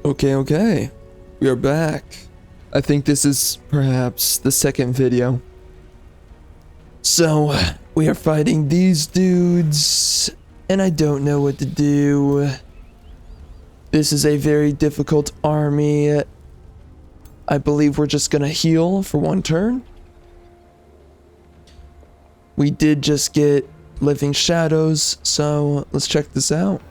Okay. We are back. I think this is perhaps the second video. So, we are fighting these dudes, and I don't know what to do. This is a very difficult army. I believe we're just gonna heal for one turn. We did just get Living Shadows, so let's check this out.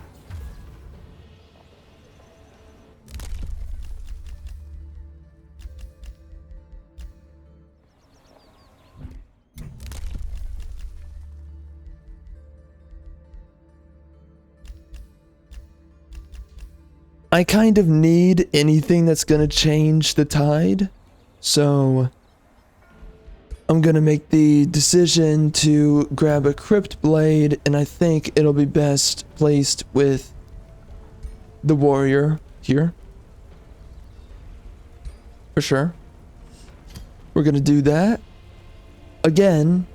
I kind of need anything that's gonna change the tide, so I'm gonna make the decision to grab a Crypt Blade, and I think it'll be best placed with the warrior here. For sure. We're gonna do that. Again,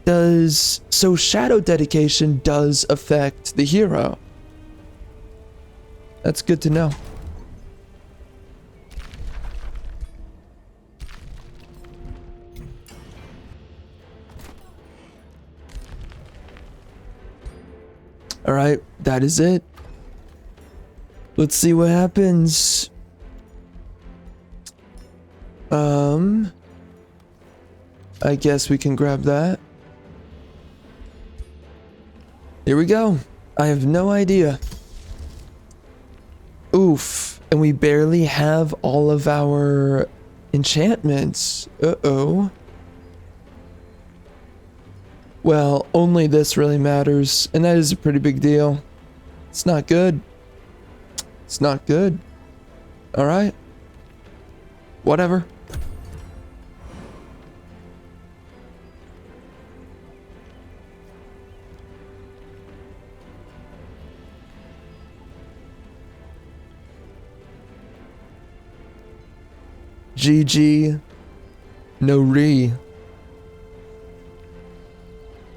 so Shadow Dedication does affect the hero. That's good to know. All right, that is it. Let's see what happens. I guess we can grab that. Here we go. I have no idea. Oof, and we barely have all of our enchantments. Uh-oh. Well, only this really matters, and that is a pretty big deal. It's not good. It's not good. Alright. Whatever. GG. No re.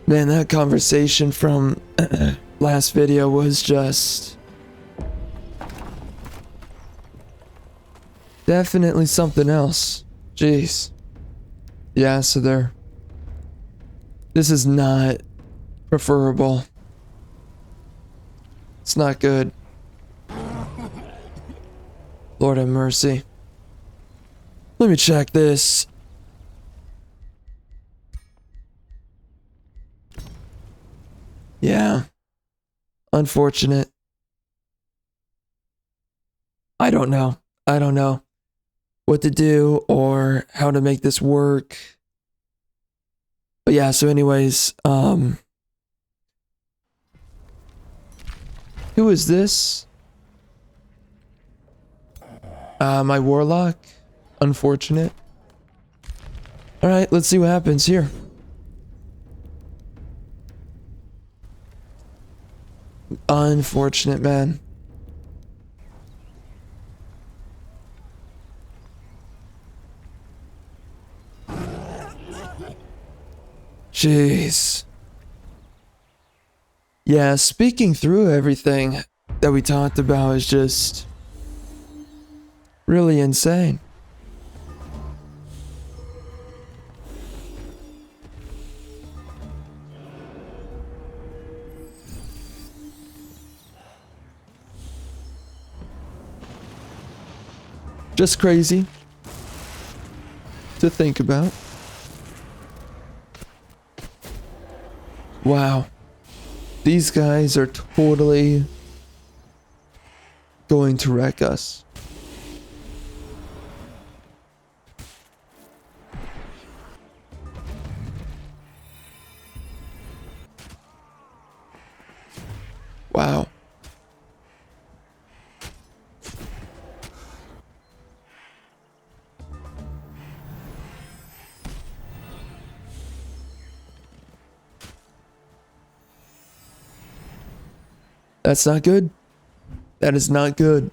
Man, that conversation from last video was just definitely something else. Jeez. Yeah, so this is not preferable. It's not good. Lord have mercy. Let me check this. Yeah. Unfortunate. I don't know. I don't know what to do or how to make this work. But yeah, so anyways, who is this? My warlock? Unfortunate. Alright, let's see what happens here. Unfortunate, man. Jeez. Yeah, speaking through everything that we talked about is just really insane. Just crazy to think about. Wow. These guys are totally going to wreck us. Wow. That's not good. That is not good.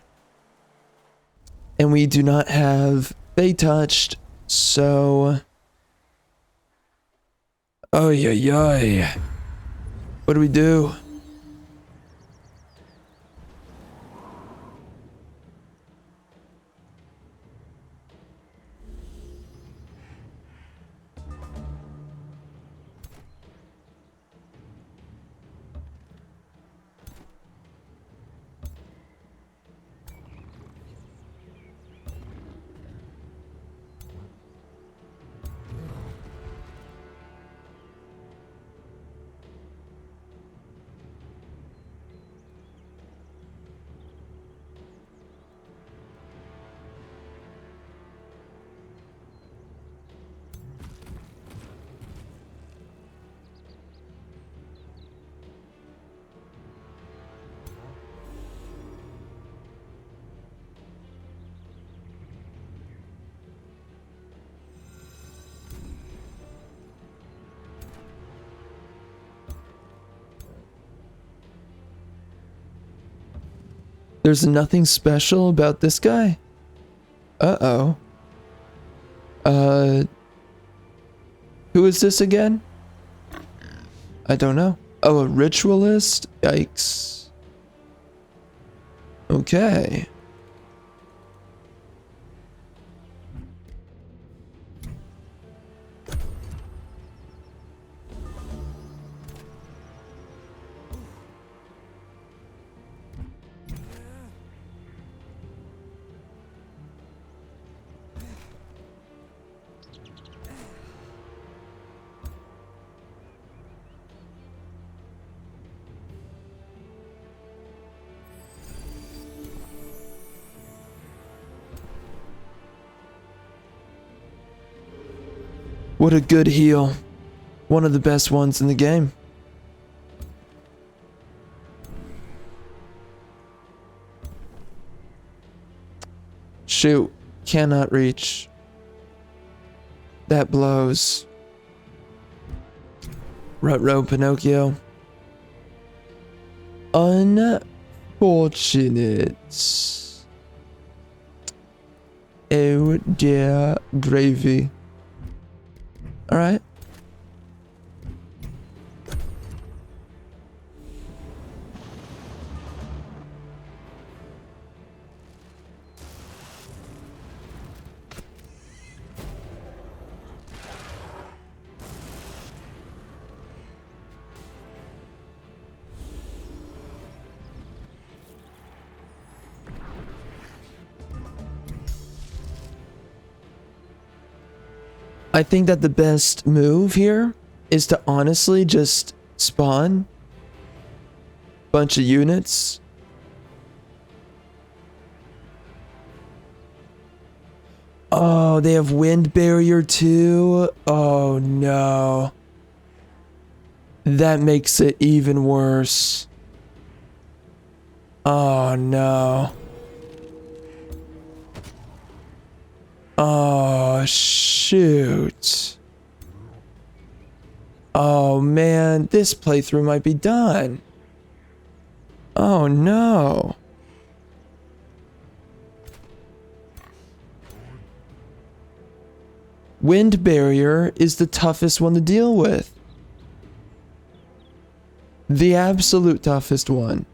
And we do not have Fey Touched, so... Oh, yeah. What do we do? There's nothing special about this guy. Uh-oh. Who is this again? I don't know. Oh, a ritualist? Yikes. Okay. What a good heal. One of the best ones in the game. Shoot. Cannot reach. That blows. Rut-row Pinocchio. Unfortunate. Oh dear gravy. Alright. I think that the best move here is to honestly just spawn a bunch of units. Oh, they have wind barrier too? Oh no. That makes it even worse. Oh no. Oh, shoot. Oh, man. This playthrough might be done. Oh, no. Wind barrier is the toughest one to deal with. The absolute toughest one.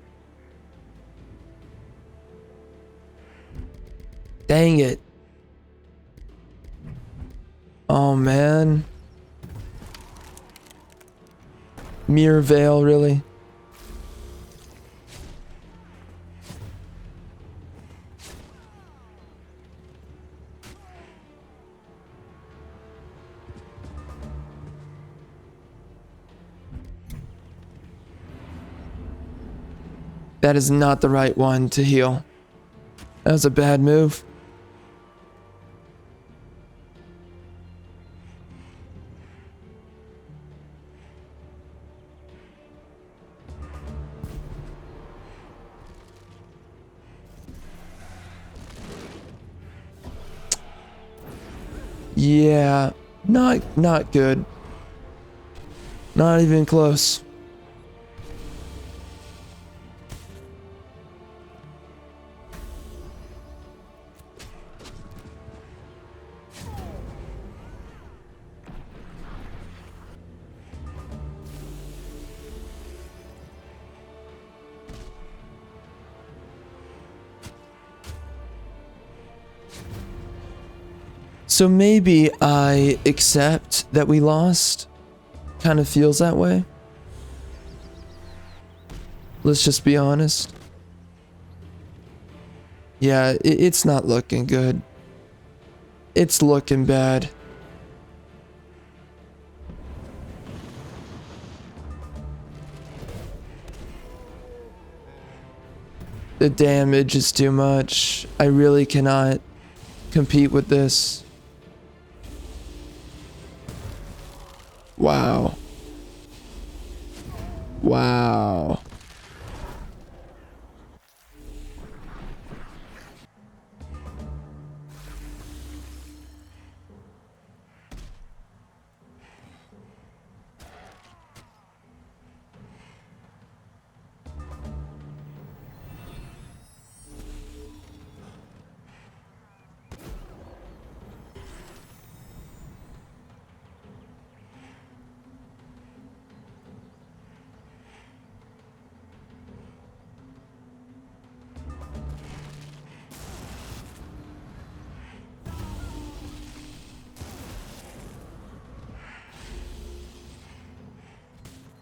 Dang it. Oh, man. Mirror Veil, really? That is not the right one to heal. That was a bad move. Yeah, not good. Not even close. So maybe I accept that we lost. Kind of feels that way. Let's just be honest. Yeah, it's not looking good. It's looking bad. The damage is too much. I really cannot compete with this. Wow. Wow.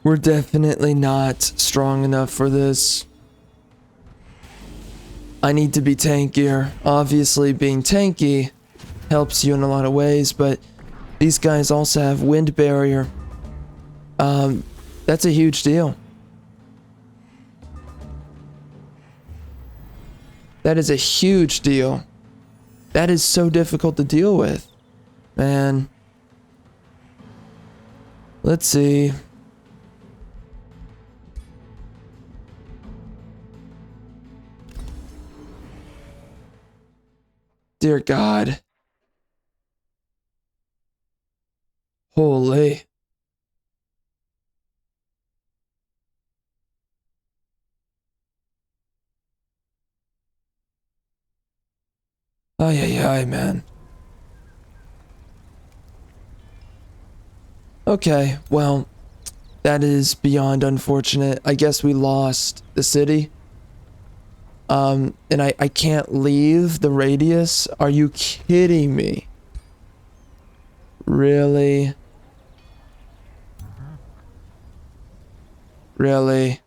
We're definitely not strong enough for this. I need to be tankier. Obviously, being tanky helps you in a lot of ways, but these guys also have wind barrier. That's a huge deal. That is a huge deal. That is so difficult to deal with. Man. Let's see. Dear God. Holy. Ay, ay, ay, man. Okay, well, that is beyond unfortunate. I guess we lost the city. And I can't leave the radius. Are you kidding me? Really? Really?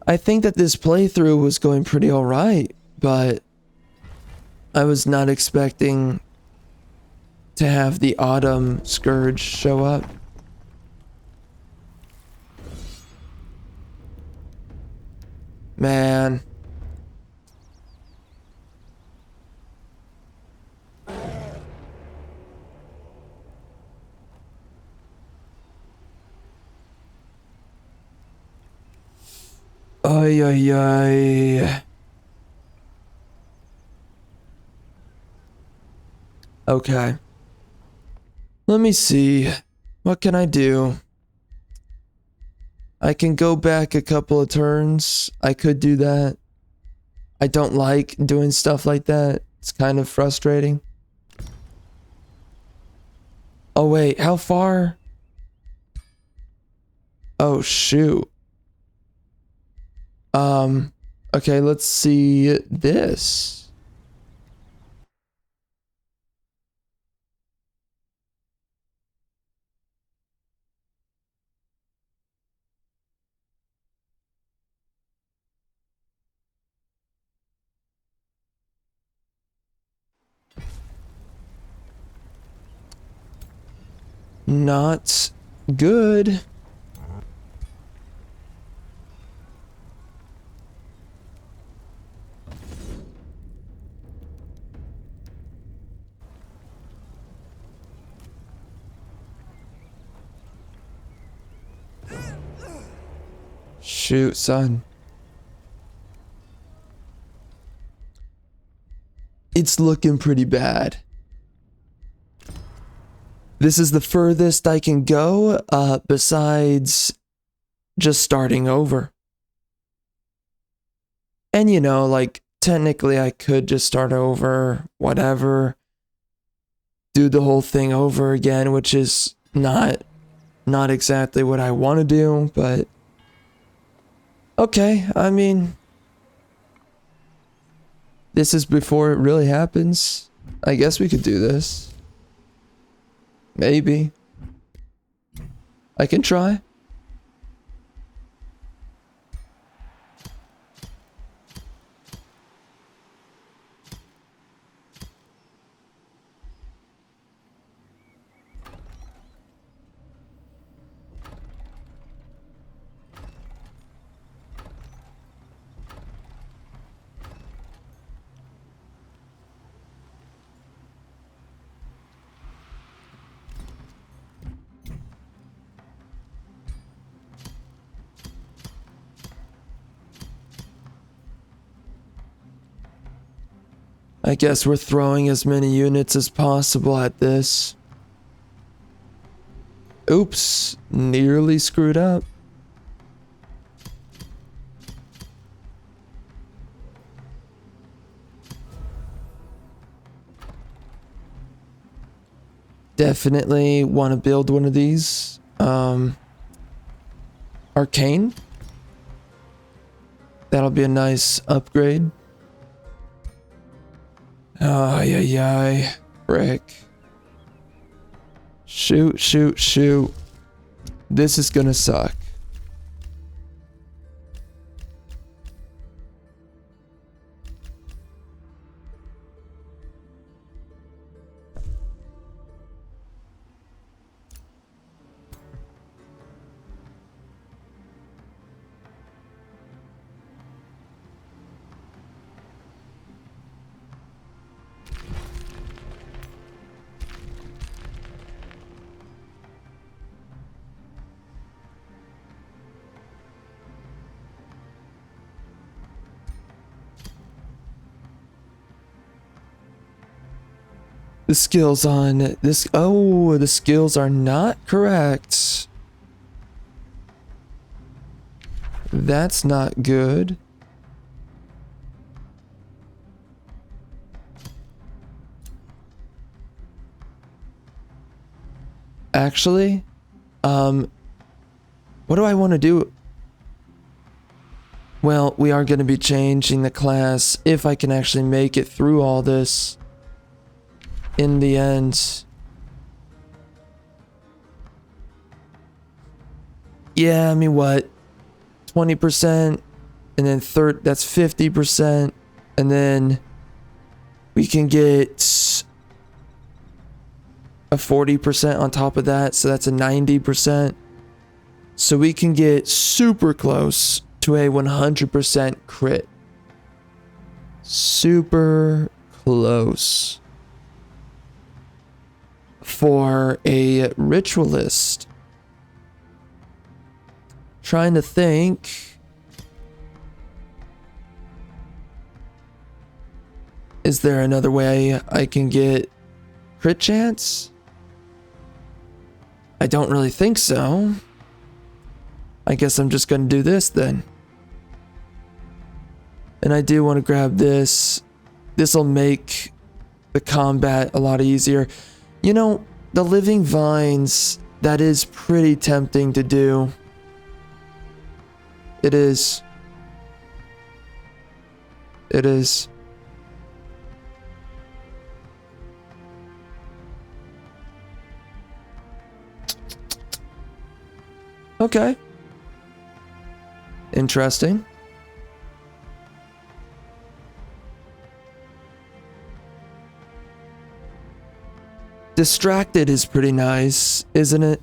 I think that this playthrough was going pretty alright, but I was not expecting to have the Autumn Scourge show up. Man. Ay, ay, ay. Okay. Let me see. What can I do? I can go back a couple of turns. I could do that. I don't like doing stuff like that. It's kind of frustrating. Oh wait, how far? Oh shoot. Okay, let's see this. Not good. Shoot, son. It's looking pretty bad. This is the furthest I can go, besides just starting over. And you know, like, technically I could just start over, whatever. Do the whole thing over again, which is not exactly what I want to do, but okay, I mean, this is before it really happens. I guess we could do this. Maybe. I can try. I guess we're throwing as many units as possible at this. Oops, nearly screwed up. definitely want to build one of these. Arcane. That'll be a nice upgrade. Ay, ay, ay. Frick. Shoot, shoot, shoot. This is gonna suck. The skills on this. Oh, the skills are not correct. That's not good. Actually, what do I want to do? Well, we are going to be changing the class if I can actually make it through all this in the end. Yeah, I mean, what? 20%, and then that's 50%, and then we can get a 40% on top of that, so that's a 90%. So we can get super close to a 100% crit. Super close. For a ritualist. Trying to think. Is there another way I can get crit chance? I don't really think so. I guess I'm just gonna do this then. And I do want to grab this. This'll make the combat a lot easier. You know, the living vines, that is pretty tempting to do. It is. It is. Okay. Interesting. Distracted is pretty nice, isn't it?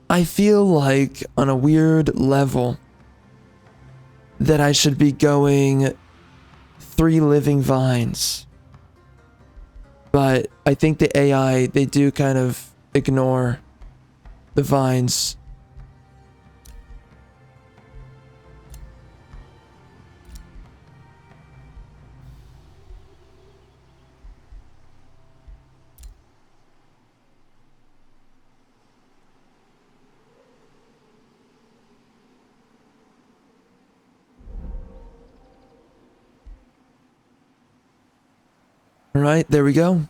I feel like on a weird level that I should be going 3 living vines. But I think the AI, they do kind of ignore the vines. All right, there we go.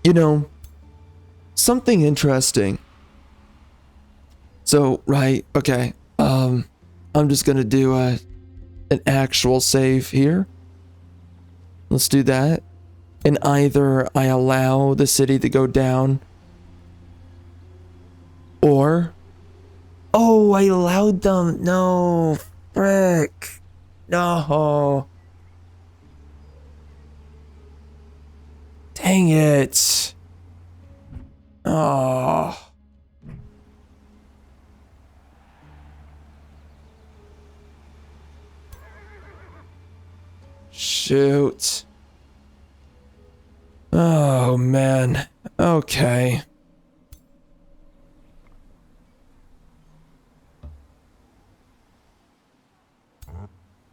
You know, something interesting. So, right, okay. I'm just gonna do an actual save here. Let's do that. And either I allow the city to go down, or... Oh, I allowed them. No, frick. No. Dang it. Oh. Shoot. Oh, man. Okay.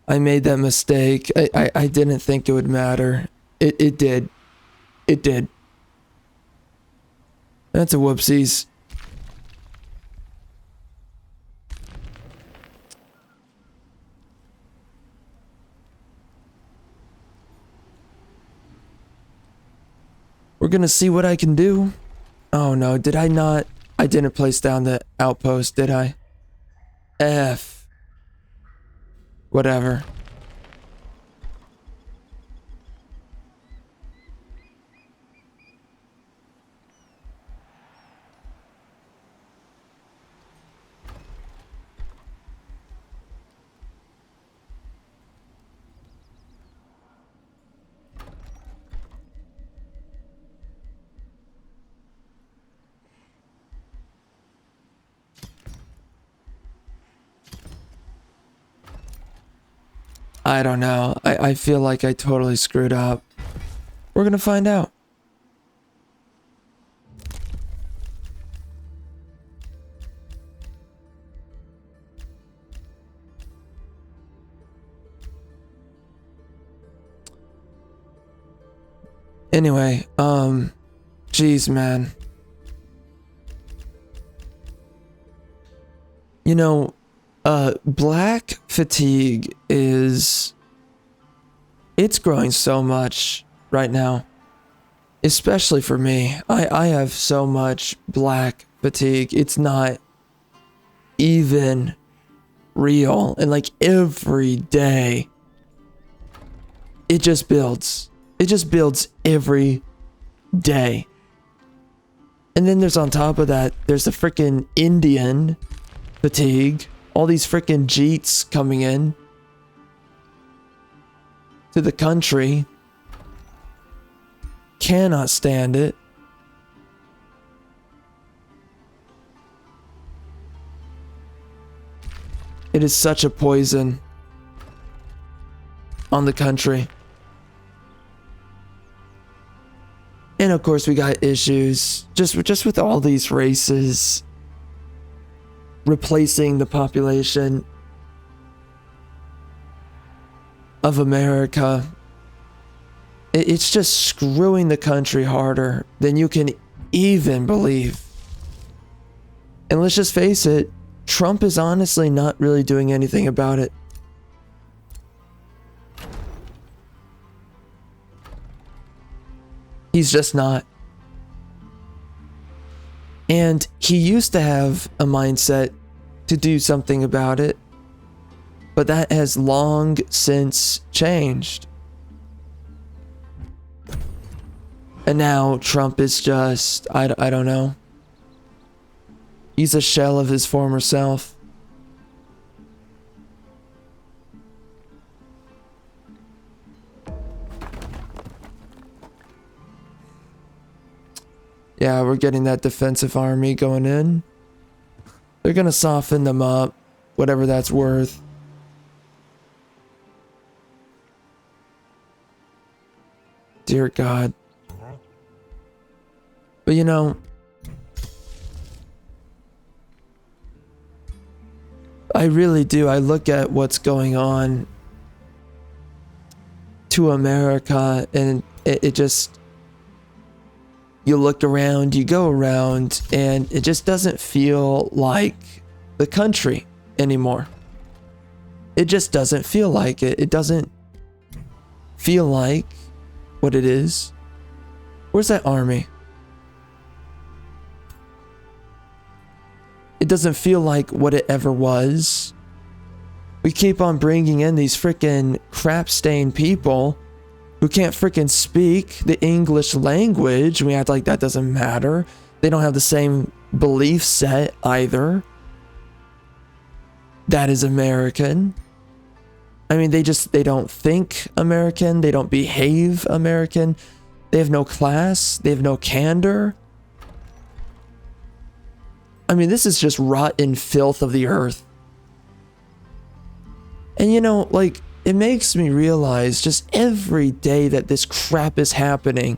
I made that mistake. I didn't think it would matter. It did. It did. That's a whoopsies. We're gonna see what I can do. Oh no, did I not? I didn't place down the outpost, did I? F. Whatever. I don't know. I feel like I totally screwed up. We're gonna find out. Anyway, geez, man. You know, black fatigue it's growing so much right now. Especially for me. I have so much black fatigue. It's not even real. And like every day, it just builds. It just builds every day. And then there's on top of that, there's the freaking Indian fatigue. All these freaking Jeets coming in to the country. Cannot stand it. It is such a poison on the country. And of course we got issues just with all these races replacing the population of America. It's just screwing the country harder than you can even believe. And let's just face it, Trump is honestly not really doing anything about it. He's just not. And he used to have a mindset to do something about it, but that has long since changed. And now Trump is just, I don't know. He's a shell of his former self. Yeah, we're getting that defensive army going in. They're gonna soften them up, whatever that's worth. Dear God. But you know, I really do. I look at what's going on to America and it just, you look around, you go around, and it just doesn't feel like the country anymore. It just doesn't feel like it. It doesn't feel like what it is. Where's that army? It doesn't feel like what it ever was. We keep on bringing in these freaking crap-stained people who can't freaking speak the English language. We act like that doesn't matter. They don't have the same belief set either. That is American. I mean, they don't think American. They don't behave American. They have no class. They have no candor. I mean, this is just rotten filth of the earth. And you know, like, it makes me realize just every day that this crap is happening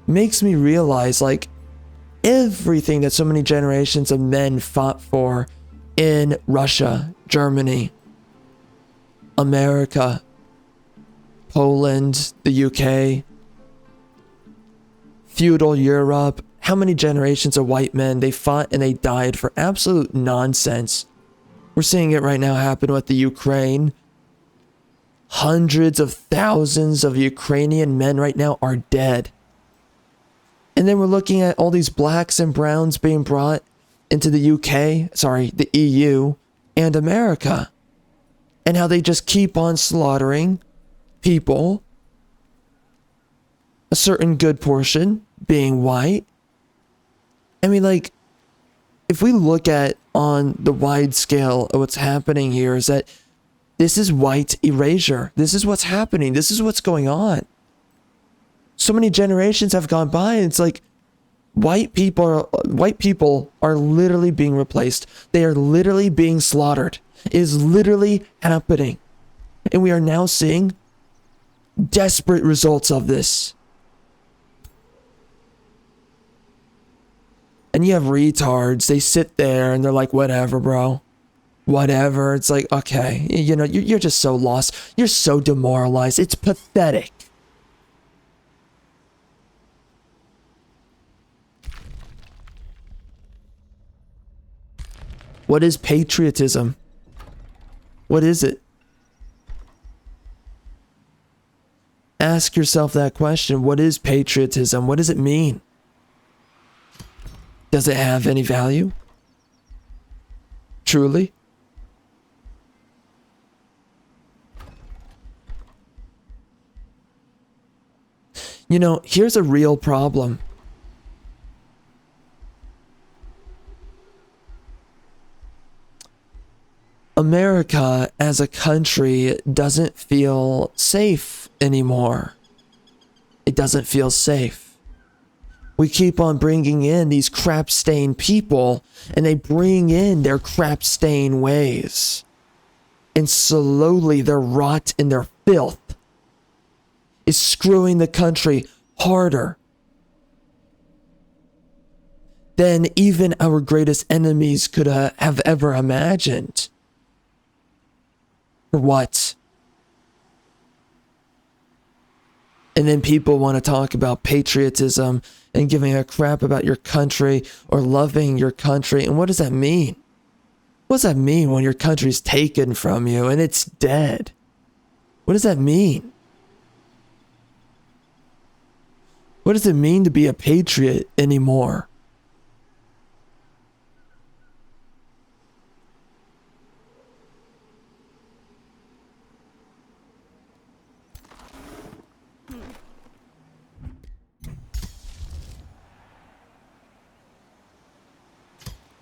makes me realize, like, everything that so many generations of men fought for in Russia, Germany, America, Poland, the UK, feudal Europe, how many generations of white men, they fought and they died for absolute nonsense. We're seeing it right now happen with the Ukraine. Hundreds of thousands of Ukrainian men right now are dead. And then we're looking at all these blacks and browns being brought into the the EU and America. And how they just keep on slaughtering people. A certain good portion being white. I mean, like, if we look at on the wide scale of what's happening here, is that this is white erasure. This is what's happening. This is what's going on. So many generations have gone by, and it's like white people are literally being replaced. They are literally being slaughtered. It is literally happening. And we are now seeing desperate results of this. And you have retards. They sit there and they're like, whatever, bro. Whatever. It's like, okay, you know, you're just so lost. You're so demoralized. It's pathetic. What is patriotism? What is it? Ask yourself that question. What is patriotism? What does it mean? Does it have any value? Truly? You know, here's a real problem. America as a country doesn't feel safe anymore. It doesn't feel safe. We keep on bringing in these crap-stained people, and they bring in their crap-stained ways. And slowly their rot and their filth is screwing the country harder than even our greatest enemies could have ever imagined. For what? And then people want to talk about patriotism and giving a crap about your country or loving your country. And what does that mean? What does that mean when your country's taken from you and it's dead? What does that mean? What does it mean to be a patriot anymore?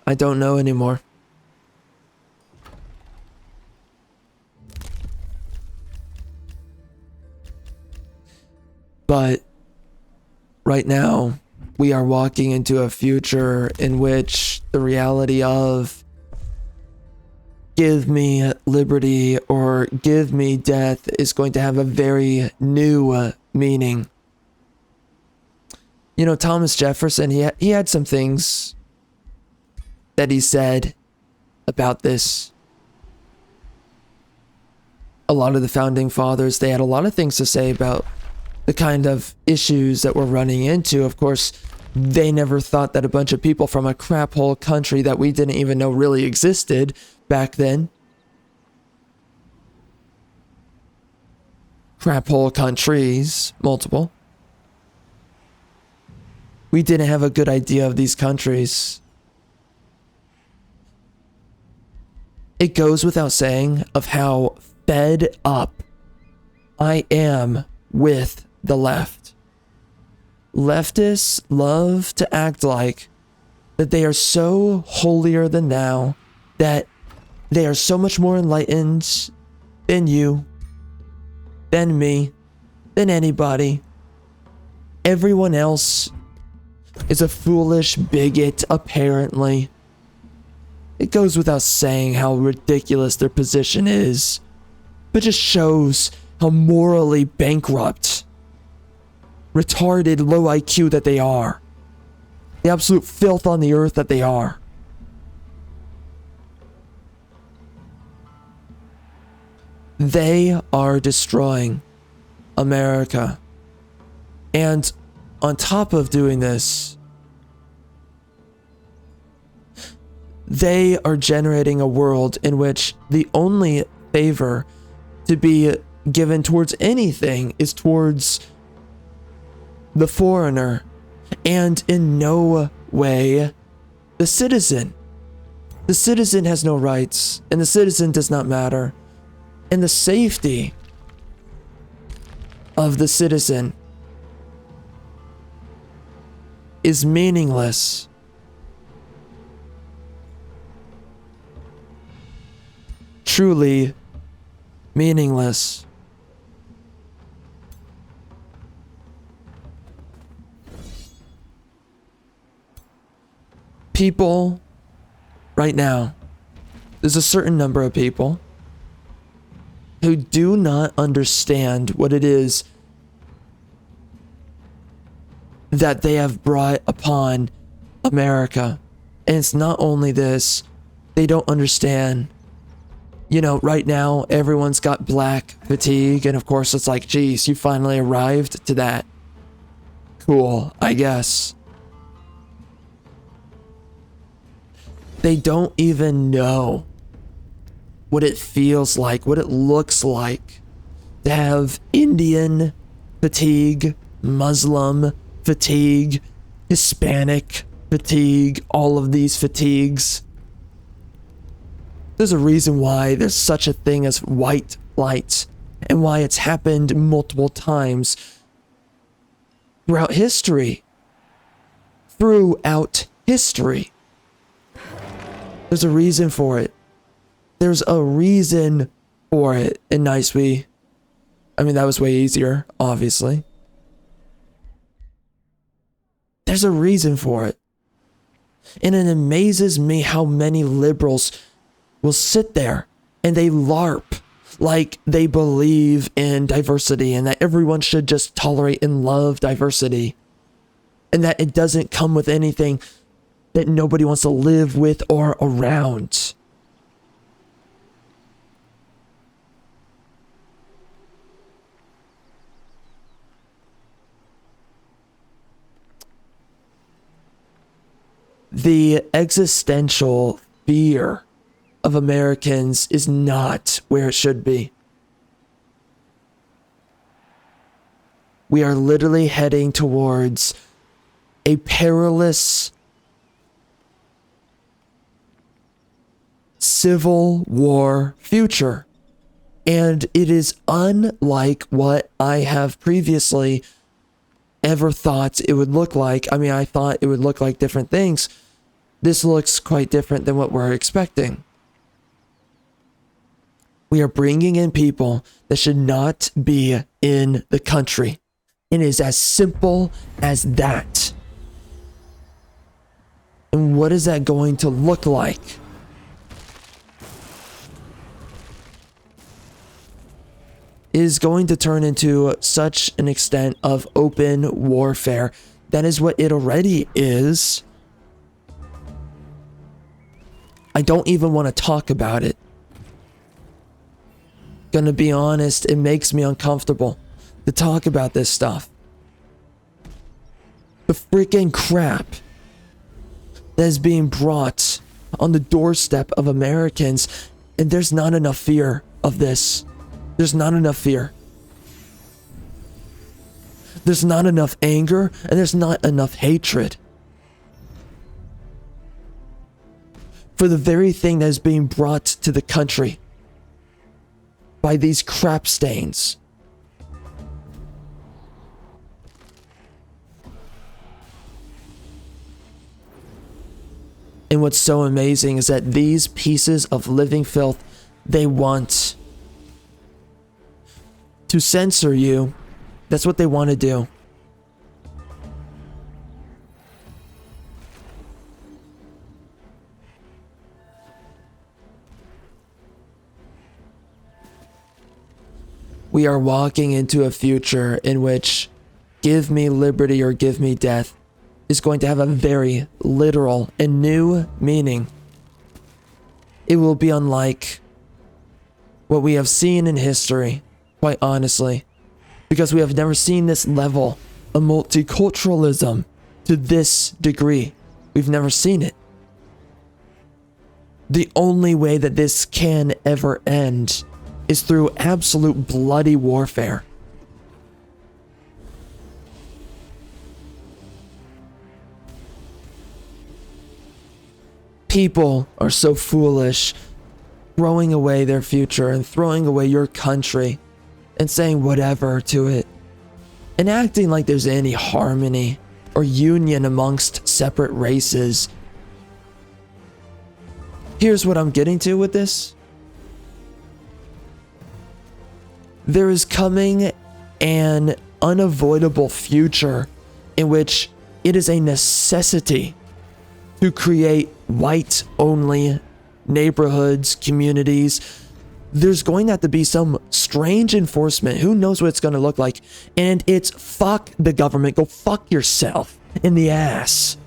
I don't know anymore. But right now, we are walking into a future in which the reality of give me liberty or give me death is going to have a very new meaning. You know, Thomas Jefferson, he had some things that he said about this. A lot of the founding fathers, they had a lot of things to say about the kind of issues that we're running into. Of course, they never thought that a bunch of people from a crap hole country that we didn't even know really existed back then. Crap hole countries, multiple. We didn't have a good idea of these countries. It goes without saying of how fed up I am with the left. Leftists love to act like that they are so holier than thou, that they are so much more enlightened than you, than me, than anybody. Everyone else is a foolish bigot, apparently. It goes without saying how ridiculous their position is, but just shows how morally bankrupt, retarded, low IQ that they are. The absolute filth on the earth that they are. They are destroying America. And on top of doing this, they are generating a world in which the only favor to be given towards anything is towards the foreigner, and in no way the citizen. The citizen has no rights, and the citizen does not matter. And the safety of the citizen is meaningless. Truly meaningless. People right now, there's a certain number of people who do not understand what it is that they have brought upon America. And it's not only this, they don't understand. You know, right now, everyone's got black fatigue, and of course it's like, geez, you finally arrived to that. Cool, I guess. They don't even know what it feels like, what it looks like to have Indian fatigue, Muslim fatigue, Hispanic fatigue, all of these fatigues. There's a reason why there's such a thing as white flight, and why it's happened multiple times throughout history. Throughout history. There's a reason for it. There's a reason for it. And nice, I mean, that was way easier, obviously. There's a reason for it. And it amazes me how many liberals will sit there and they LARP like they believe in diversity and that everyone should just tolerate and love diversity. And that it doesn't come with anything that nobody wants to live with or around. The existential fear of Americans is not where it should be. We are literally heading towards a perilous civil war future. And it is unlike what I have previously ever thought it would look like. I mean, I thought it would look like different things. This looks quite different than what we're expecting. We are bringing in people that should not be in the country. It is as simple as that. And what is that going to look like? It is going to turn into such an extent of open warfare. That is what it already is. I don't even want to talk about it. Gonna be honest, it makes me uncomfortable to talk about this stuff. The freaking crap that is being brought on the doorstep of Americans, and there's not enough fear of this. There's not enough fear. There's not enough anger, and there's not enough hatred. for the very thing that is being brought to the country by these crap stains. And what's so amazing is that these pieces of living filth, they want to censor you. That's what they want to do. We are walking into a future in which give me liberty or give me death is going to have a very literal and new meaning. It will be unlike what we have seen in history, quite honestly, because we have never seen this level of multiculturalism to this degree. We've never seen it. The only way that this can ever end is through absolute bloody warfare. People are so foolish, throwing away their future and throwing away your country and saying whatever to it and acting like there's any harmony or union amongst separate races. Here's what I'm getting to with this. There is coming an unavoidable future in which it is a necessity to create white-only neighborhoods, communities. There's going to have to be some strange enforcement. Who knows what it's going to look like? And it's fuck the government. Go fuck yourself in the ass.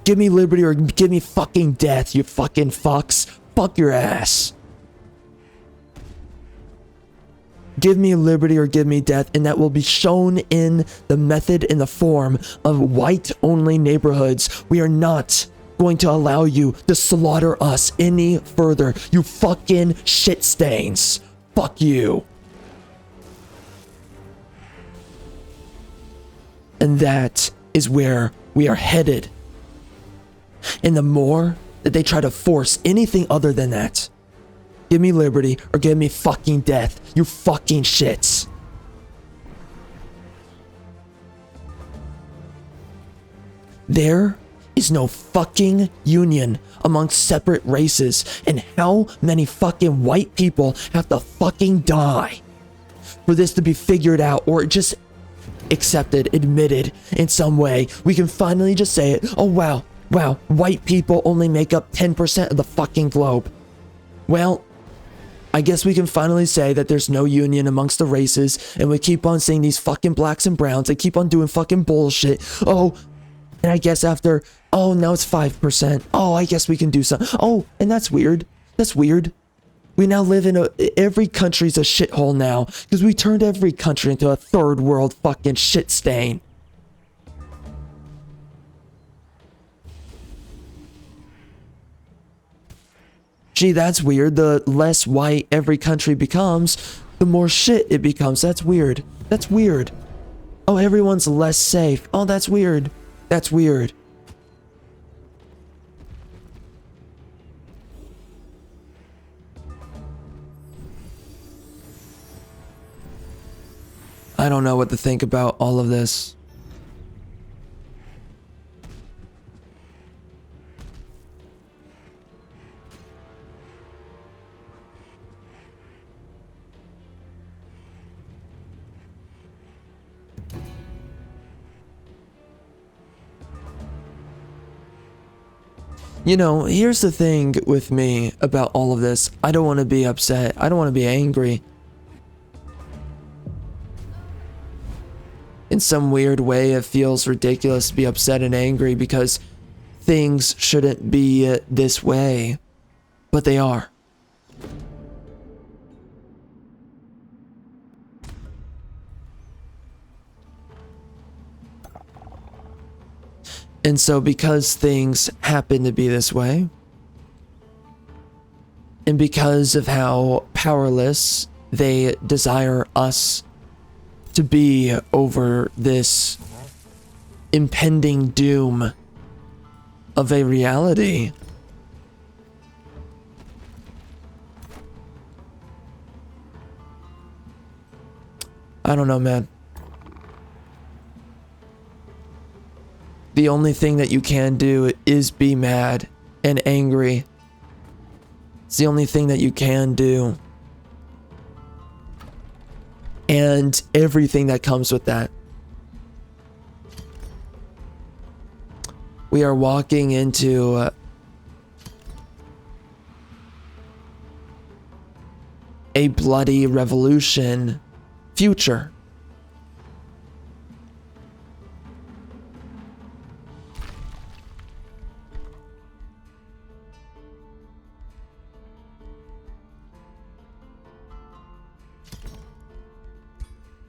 Give me liberty or give me fucking death, you fucking fucks. Fuck your ass. Give me liberty or give me death, and that will be shown in the method in the form of white-only neighborhoods. We are not going to allow you to slaughter us any further, you fucking shit stains. Fuck you. And that is where we are headed. And the more that they try to force anything other than that, give me liberty or give me fucking death, you fucking shits. There is no fucking union amongst separate races, and how many fucking white people have to fucking die for this to be figured out or just accepted, admitted in some way? We can finally just say it. Oh wow, white people only make up 10% of the fucking globe. Well, I guess we can finally say that there's no union amongst the races, and we keep on seeing these fucking blacks and browns. They keep on doing fucking bullshit. Oh, and I guess after, oh, now it's 5%. Oh, I guess we can do something. Oh, and that's weird. That's weird. We now live in every country's a shithole now, because we turned every country into a third world fucking shit stain. Gee, that's weird. The less white every country becomes, the more shit it becomes. That's weird. That's weird. Oh, everyone's less safe. Oh, that's weird. That's weird. I don't know what to think about all of this. You know, here's the thing with me about all of this. I don't want to be upset. I don't want to be angry. In some weird way, it feels ridiculous to be upset and angry because things shouldn't be this way, but they are. And so because things happen to be this way, and because of how powerless they desire us to be over this impending doom of a reality, I don't know, man. The only thing that you can do is be mad and angry. It's the only thing that you can do. And everything that comes with that. We are walking into a bloody revolution future.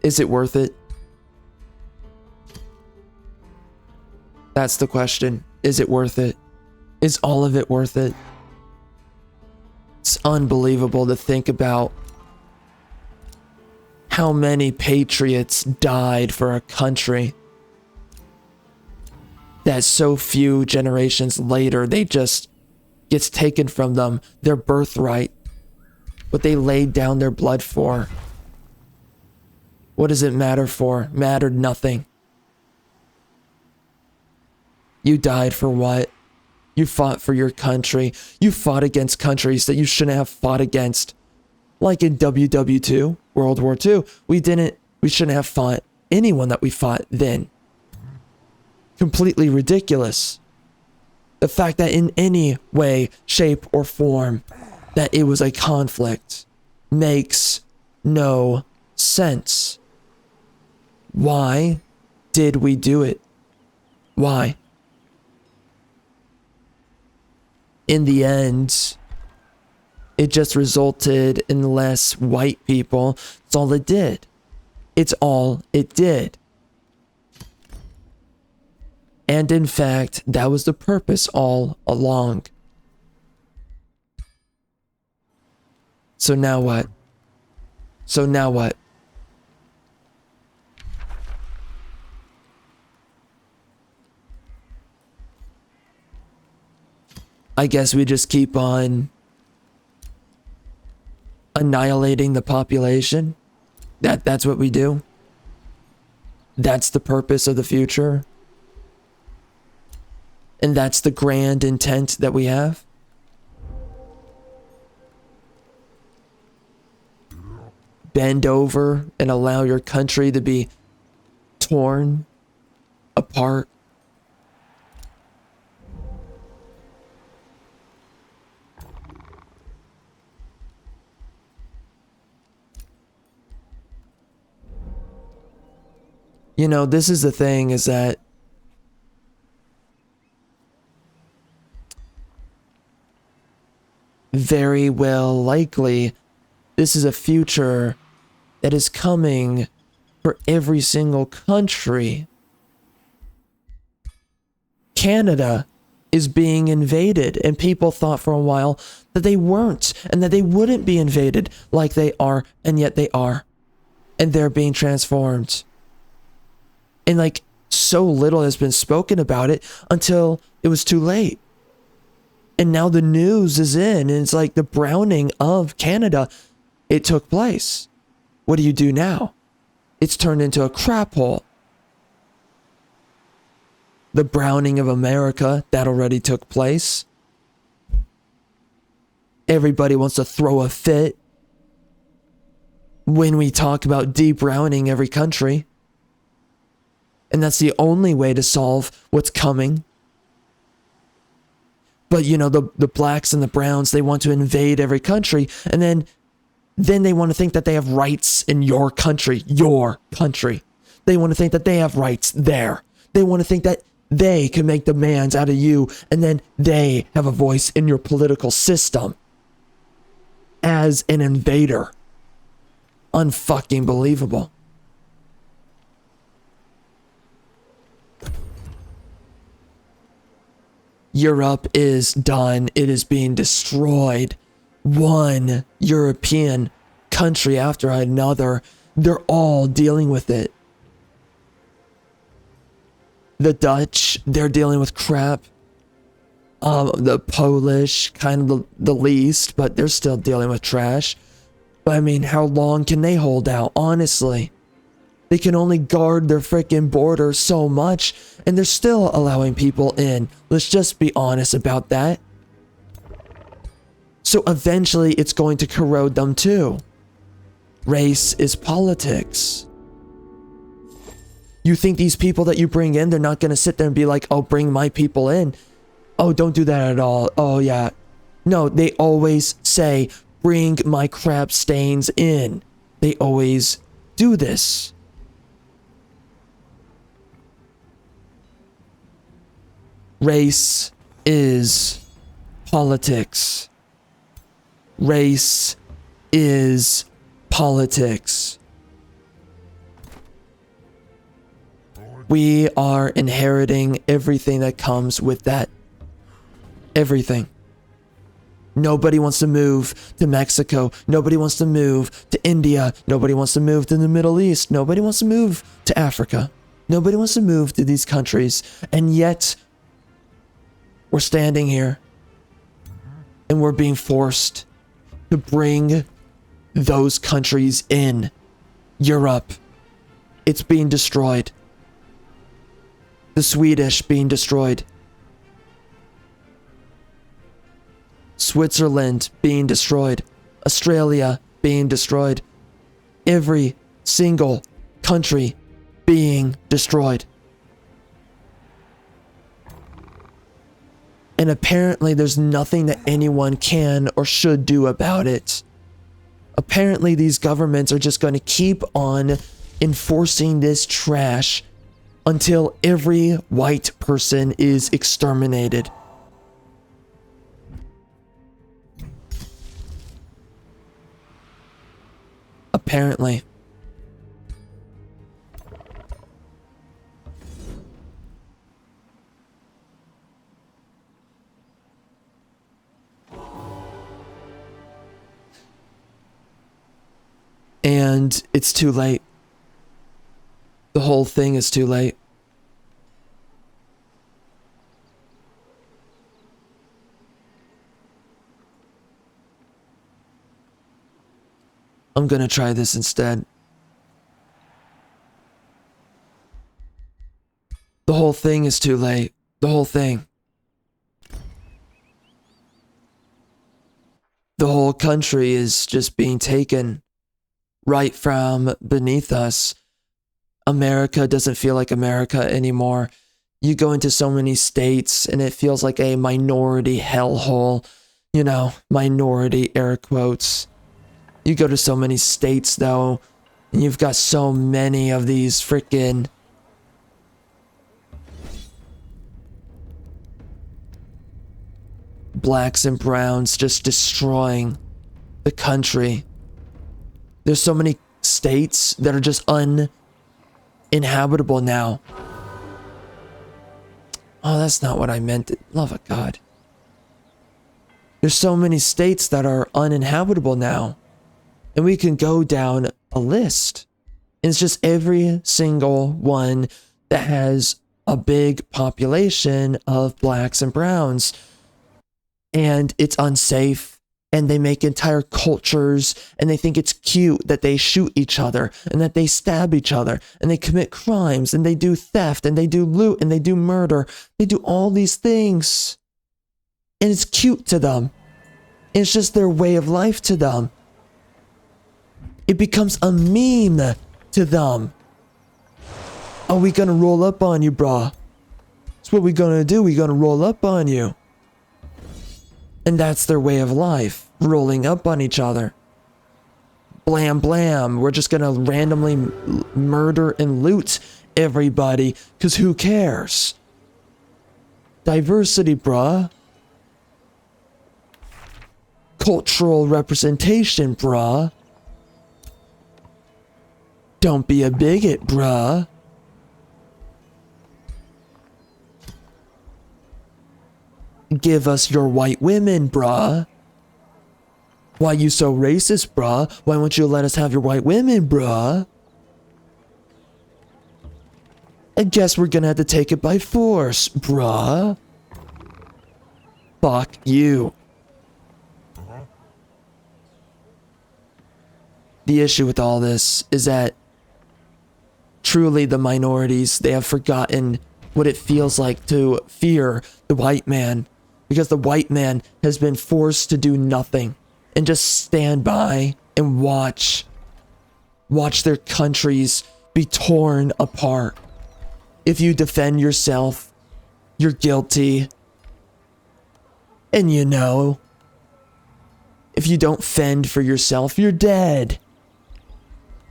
Is it worth it? That's the question. Is it worth it? Is all of it worth it? It's unbelievable to think about how many patriots died for a country that so few generations later they just gets taken from them, their birthright, what they laid down their blood for. What does it matter for? Mattered nothing. You died for what? You fought for your country. You fought against countries that you shouldn't have fought against. Like in WW2, World War II. We shouldn't have fought anyone that we fought then. Completely ridiculous. The fact that in any way, shape, or form that it was a conflict makes no sense. Why did we do it? Why? In the end, it just resulted in less white people. It's all it did. It's all it did. And in fact, that was the purpose all along. So now what? So now what? I guess we just keep on annihilating the population. That's what we do. That's the purpose of the future. And that's the grand intent that we have. Bend over and allow your country to be torn apart. You know, this is the thing, is that very well likely this is a future that is coming for every single country. Canada is being invaded, and people thought for a while that they weren't, and that they wouldn't be invaded like they are, and yet they are. And they're being transformed. And like, so little has been spoken about it until it was too late. And now the news is in, and it's like the browning of Canada, it took place. What do you do now? It's turned into a crap hole. The browning of America, that already took place. Everybody wants to throw a fit when we talk about de-browning every country. And that's the only way to solve what's coming. But you know, the blacks and the browns, they want to invade every country, and then they want to think that they have rights in your country. They want to think that they have rights there. They want to think that they can make demands out of you, and then they have a voice in your political system as an invader. Unfucking believable. Europe is done. It is being destroyed. One European country after another, they're all dealing with it. The Dutch, they're dealing with crap. The Polish, kind of the least, but they're still dealing with trash. But I mean, how long can they hold out? Honestly, They can only guard their freaking border so much, and they're still allowing people in. Let's just be honest about that. So eventually it's going to corrode them too. Race is politics. You think these people that you bring in, they're not going to sit there and be like, oh, bring my people in. Oh, don't do that at all. Oh, yeah. No, they always say, bring my crap stains in. They always do this. Race is politics. Race is politics. We are inheriting everything that comes with that. Everything. Nobody wants to move to Mexico. Nobody wants to move to India. Nobody wants to move to the Middle East. Nobody wants to move to Africa. Nobody wants to move to these countries. And yet, we're standing here and we're being forced to bring those countries in. Europe, it's being destroyed. The Swedish being destroyed. Switzerland being destroyed. Australia being destroyed. Every single country being destroyed. And apparently there's nothing that anyone can or should do about it. Apparently these governments are just going to keep on enforcing this trash until every white person is exterminated. Apparently. And it's too late. The whole thing is too late. I'm gonna try this instead. The whole thing is too late. The whole thing. The whole country is just being taken right from beneath us. America doesn't feel like America anymore. You go into so many states and it feels like a minority hellhole. You know, minority air quotes. You go to so many states though, and you've got so many of these freaking blacks and browns just destroying the country. There's so many states that are just uninhabitable now. Oh, that's not what I meant. Love of God. There's so many states that are uninhabitable now. And we can go down a list. And it's just every single one that has a big population of blacks and browns. And it's unsafe. And they make entire cultures. And they think it's cute that they shoot each other. And that they stab each other. And they commit crimes. And they do theft. And they do loot. And they do murder. They do all these things. And it's cute to them. It's just their way of life to them. It becomes a meme to them. Are we gonna roll up on you, brah? That's what we gonna do. We gonna roll up on you. And that's their way of life. Rolling up on each other. Blam blam. We're just gonna randomly murder and loot everybody. Cause who cares? Diversity, bruh. Cultural representation, bruh. Don't be a bigot, bruh. Give us your white women, bruh. Why you so racist, bruh? Why won't you let us have your white women, bruh? I guess we're gonna have to take it by force, bruh. Fuck you. The issue with all this is that Truly, the minorities, they have forgotten what it feels like to fear the white man, because the white man has been forced to do nothing and just stand by and watch their countries be torn apart. If you defend yourself, you're guilty. And you know, if you don't fend for yourself, you're dead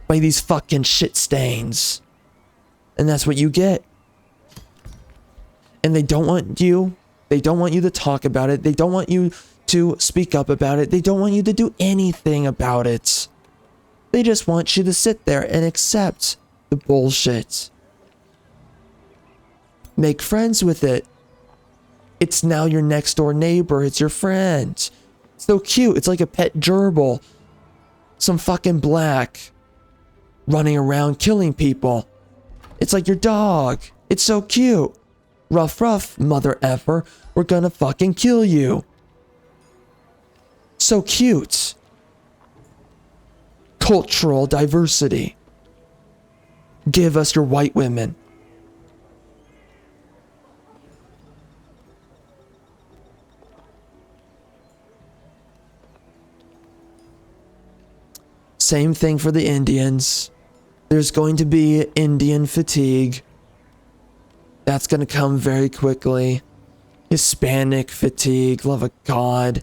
by these fucking shit stains. And that's what you get. And they don't want you to talk about it. They don't want you to speak up about it. They don't want you to do anything about it. They just want you to sit there and accept the bullshit. Make friends with it. It's now your next door neighbor. It's your friend. It's so cute. It's like a pet gerbil. Some fucking black running around killing people. It's like your dog. It's so cute. Ruff, ruff, mother effer. We're gonna fucking kill you. So cute. Cultural diversity. Give us your white women. Same thing for the Indians. There's going to be Indian fatigue. That's going to come very quickly. Hispanic fatigue, love of God.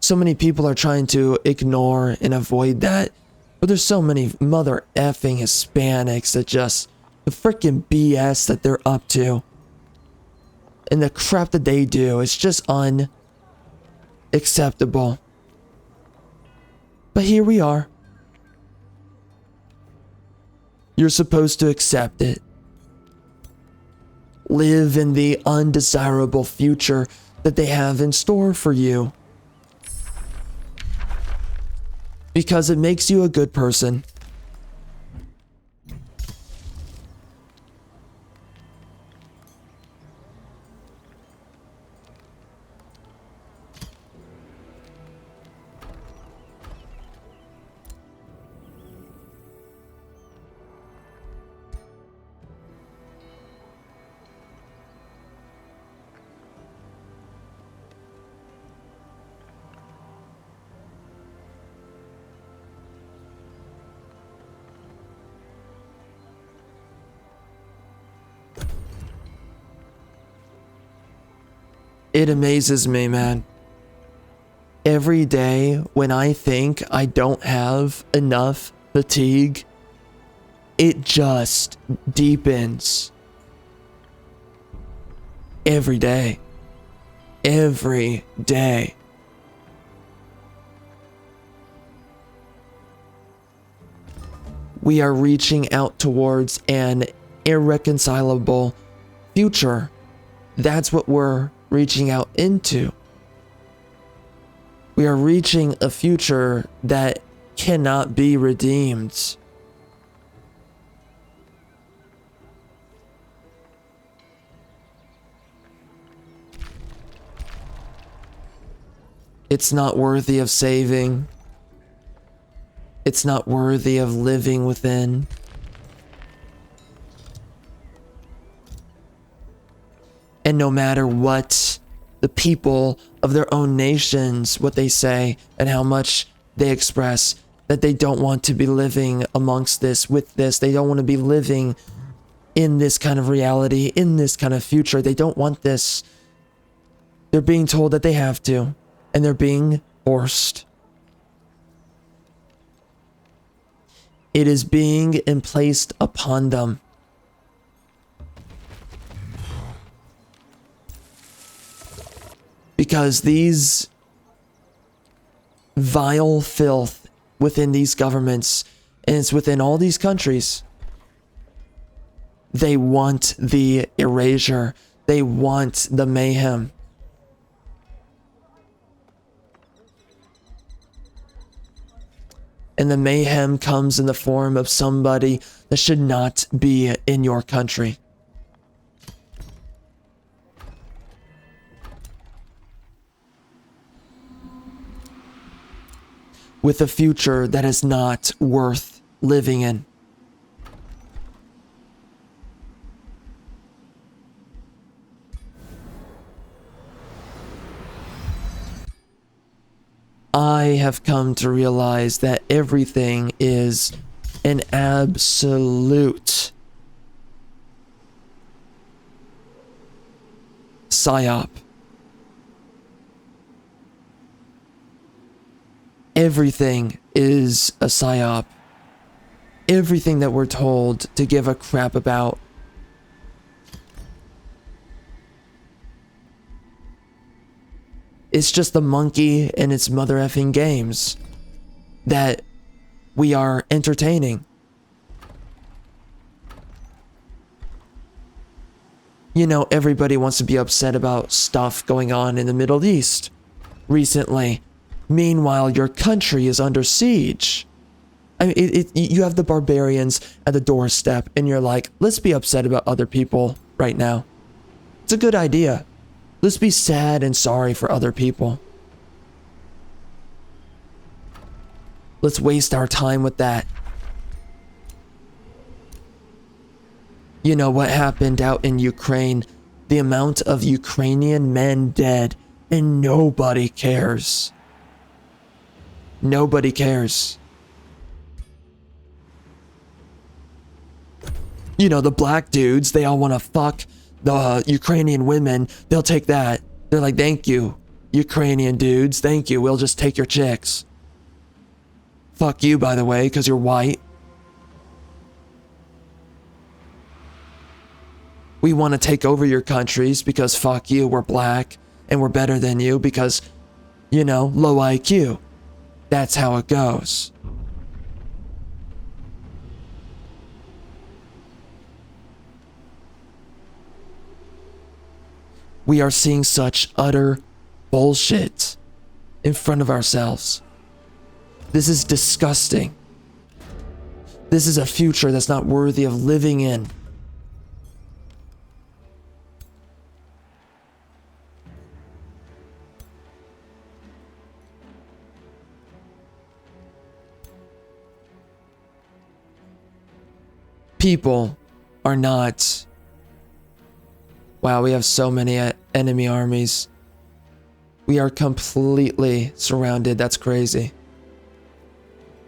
So many people are trying to ignore and avoid that. But there's so many mother effing Hispanics that just, the freaking BS that they're up to. And the crap that they do is just unacceptable. But here we are. You're supposed to accept it. Live in the undesirable future that they have in store for you. Because it makes you a good person. It amazes me, man. Every day when I think I don't have enough fatigue, it just deepens. Every day. Every day. We are reaching out towards an irreconcilable future. That's what we're reaching out into. We are reaching a future that cannot be redeemed. It's not worthy of saving. It's not worthy of living within. And no matter what the people of their own nations, what they say and how much they express, that they don't want to be living amongst this, with this. They don't want to be living in this kind of reality, in this kind of future. They don't want this. They're being told that they have to, and they're being forced. It is being placed upon them. Because these vile filth within these governments, and it's within all these countries, they want the erasure. They want the mayhem. And the mayhem comes in the form of somebody that should not be in your country. With a future that is not worth living in. I have come to realize that everything is an absolute psyop. Everything is a psyop. Everything that we're told to give a crap about. It's just the monkey and its mother effing games that we are entertaining. You know, everybody wants to be upset about stuff going on in the Middle East recently. Meanwhile, your country is under siege. I mean, you have the barbarians at the doorstep, and you're like, let's be upset about other people right now. It's a good idea. Let's be sad and sorry for other people. Let's waste our time with that. You know what happened out in Ukraine? The amount of Ukrainian men dead, and nobody cares. Nobody cares. You know, the black dudes, they all want to fuck the Ukrainian women. They'll take that. They're like, thank you, Ukrainian dudes. Thank you. We'll just take your chicks. Fuck you, by the way, because you're white. We want to take over your countries because fuck you, we're black. And we're better than you because, you know, low IQ. That's how it goes. We are seeing such utter bullshit in front of ourselves. This is disgusting. This is a future that's not worthy of living in. People are not... Wow, we have so many enemy armies. We are completely surrounded. That's crazy.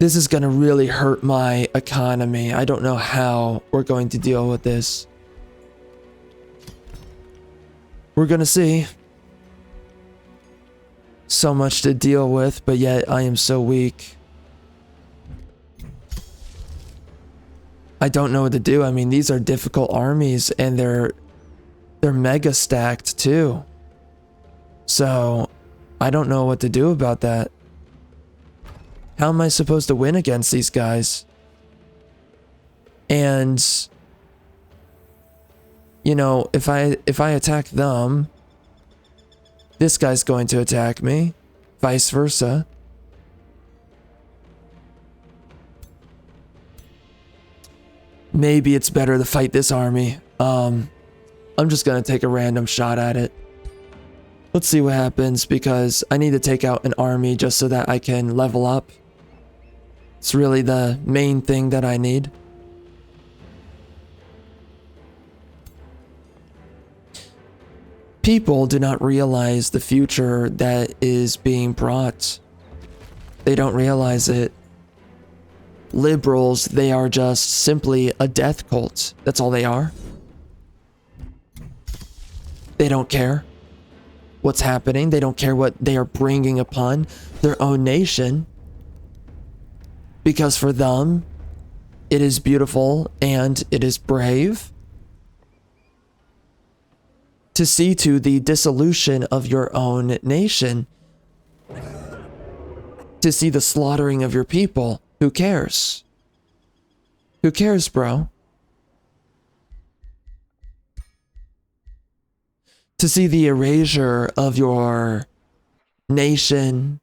This is going to really hurt my economy. I don't know how we're going to deal with this. We're going to see. So much to deal with, but yet I am so weak. I don't know what to do. I mean, these are difficult armies, and they're mega stacked too. So I don't know what to do about that. How am I supposed to win against these guys? And you know, if I attack them, this guy's going to attack me, vice versa. Maybe it's better to fight this army. I'm just gonna take a random shot at it. Let's see what happens, because I need to take out an army just so that I can level up. It's really the main thing that I need. People do not realize the future that is being brought. They don't realize it. Liberals, they are just simply a death cult. That's all they are. They don't care what's happening. They don't care what they are bringing upon their own nation. Because for them, it is beautiful and it is brave to see to the dissolution of your own nation. To see the slaughtering of your people. Who cares? Who cares, bro? To see the erasure of your nation,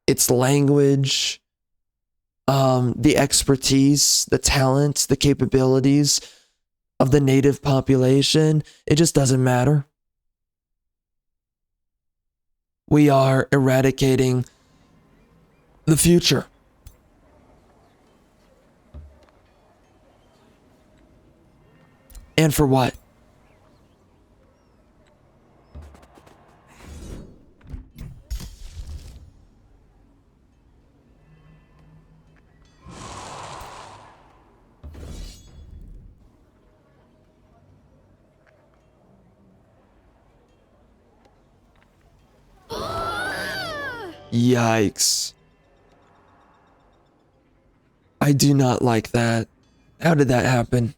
its language, the expertise, the talents, the capabilities of the native population, it just doesn't matter. We are eradicating the future. And for what? Yikes. I do not like that. How did that happen?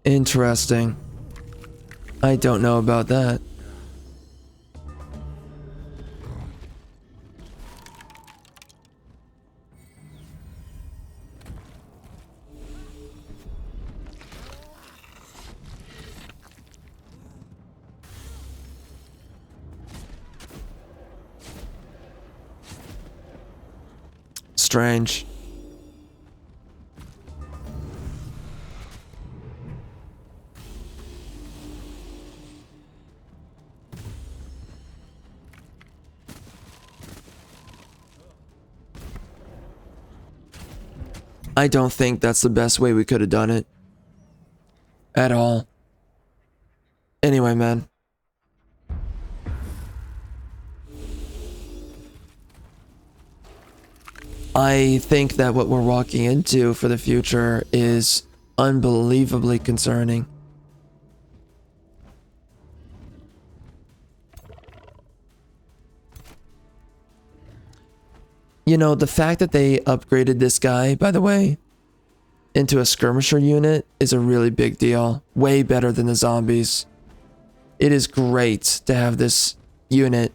Interesting. I don't know about that. Strange. I don't think that's the best way we could have done it. At all. Anyway, man. I think that what we're walking into for the future is unbelievably concerning. You know, the fact that they upgraded this guy, by the way, into a skirmisher unit is a really big deal. Way better than the zombies. It is great to have this unit.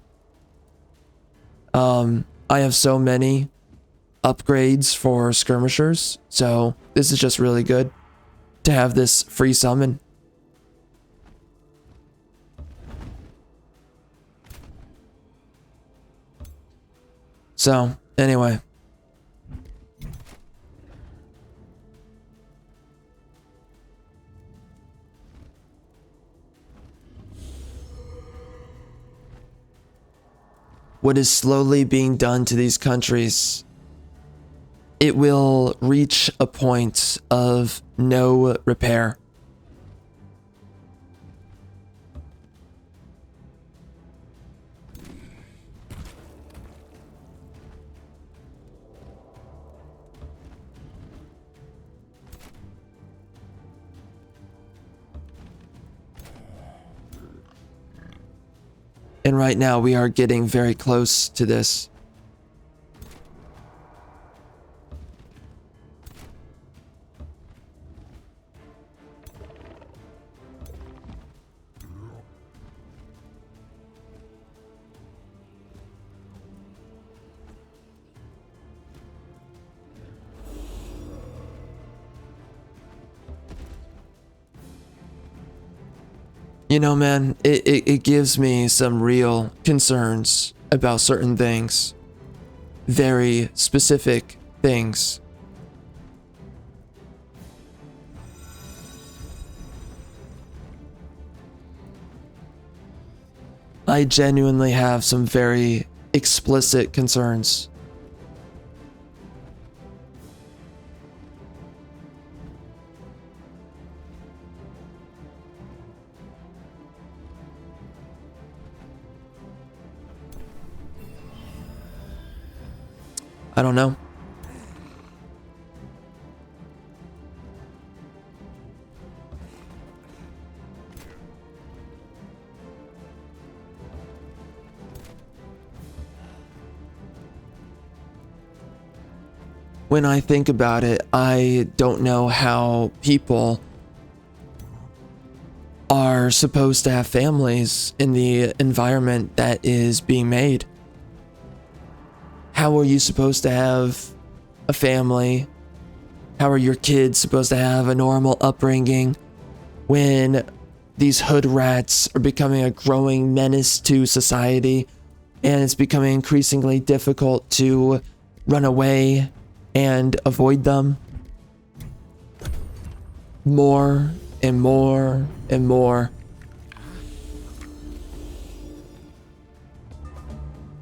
I have so many upgrades for skirmishers, so this is just really good to have this free summon. So, anyway. What is slowly being done to these countries, it will reach a point of no repair. And right now we are getting very close to this. You know, man, it gives me some real concerns about certain things. Very specific things. I genuinely have some very explicit concerns. I don't know. When I think about it, I don't know how people are supposed to have families in the environment that is being made. How are you supposed to have a family? How are your kids supposed to have a normal upbringing when these hood rats are becoming a growing menace to society and it's becoming increasingly difficult to run away and avoid them? More and more and more.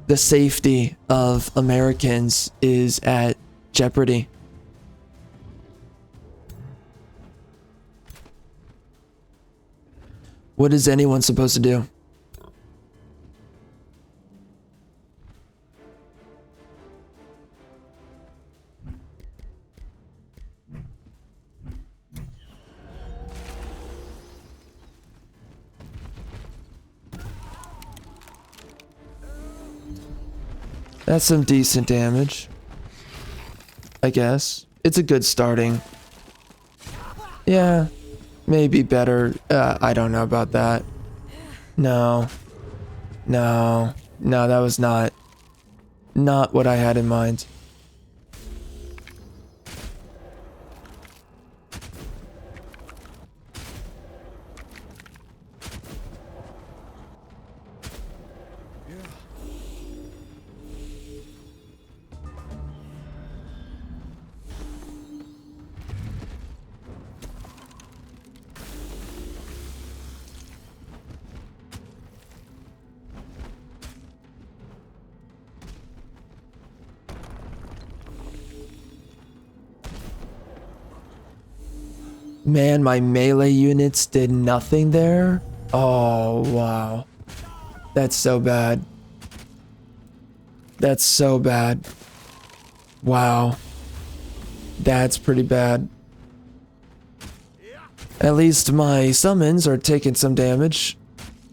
The safety of Americans is at jeopardy. What is anyone supposed to do? That's some decent damage, I guess. It's a good starting. Yeah, maybe better. I don't know about that. No. No. No, that was not what I had in mind. Man, my melee units did nothing there? Oh, wow. That's so bad. That's so bad. Wow. That's pretty bad. At least my summons are taking some damage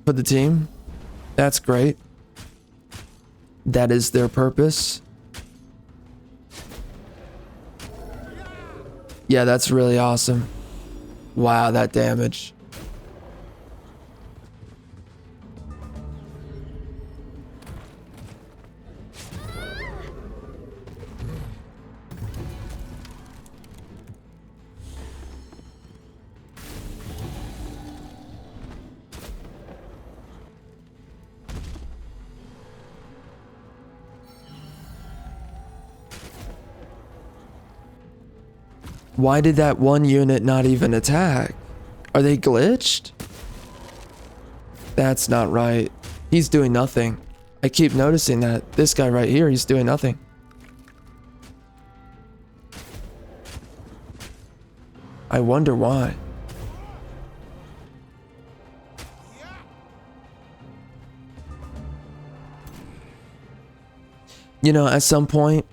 for the team. That's great. That is their purpose. Yeah, that's really awesome. Wow, that damage. Why did that one unit not even attack? Are they glitched? That's not right. He's doing nothing. I keep noticing that. This guy right here, he's doing nothing. I wonder why. You know, at some point,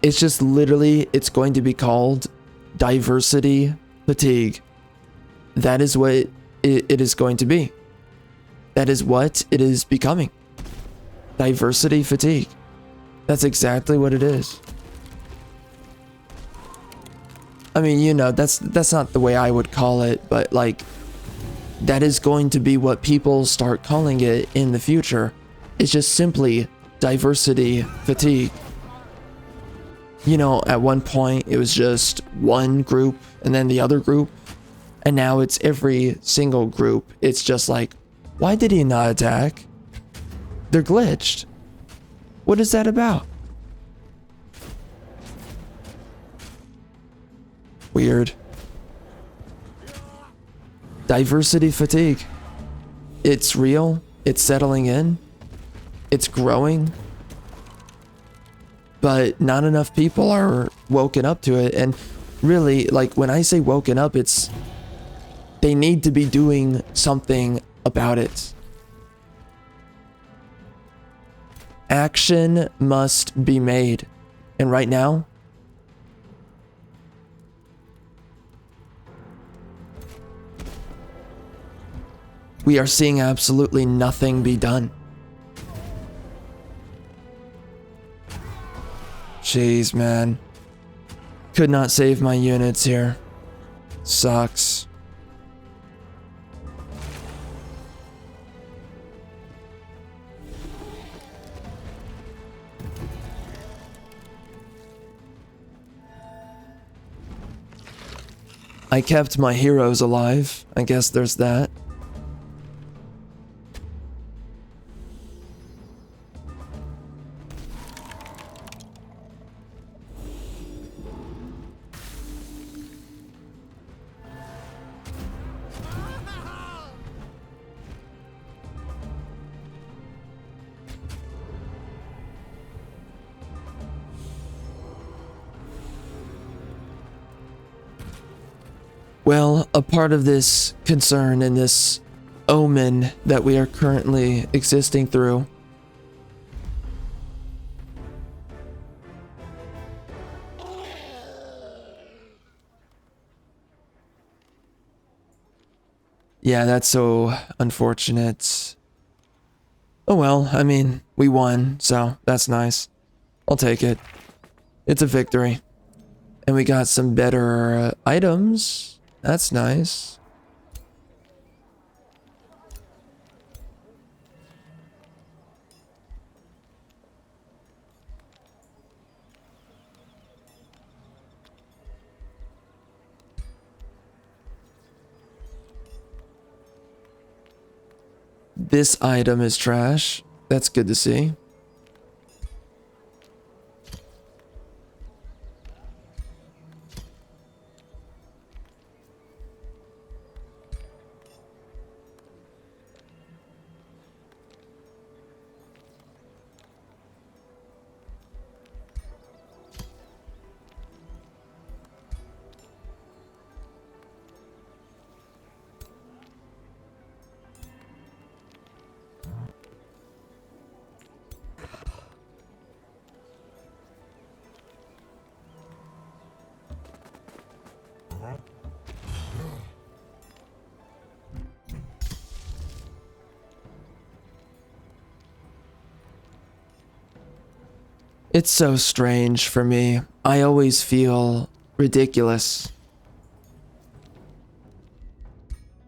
it's just literally, it's going to be called diversity fatigue. That is what it is going to be. That is what it is becoming. Diversity fatigue. That's exactly what it is. I mean, you know, that's not the way I would call it, but like, that is going to be what people start calling it in the future. It's just simply diversity fatigue. You know, at one point it was just one group and then the other group, and now it's every single group. It's just like, why did he not attack? They're glitched. What is that about? Weird. Diversity fatigue. It's real. It's settling in. It's growing. But not enough people are woken up to it. And really, like, when I say woken up, it's they need to be doing something about it. Action must be made. And right now, we are seeing absolutely nothing be done. Jeez, man. Could not save my units here. Sucks. I kept my heroes alive. I guess there's that. Well, a part of this concern and this omen that we are currently existing through yeah, that's so unfortunate. Oh well, I mean, we won, so that's nice. I'll take it. It's a victory. And we got some better items. That's nice. This item is trash. That's good to see. It's so strange for me. I always feel ridiculous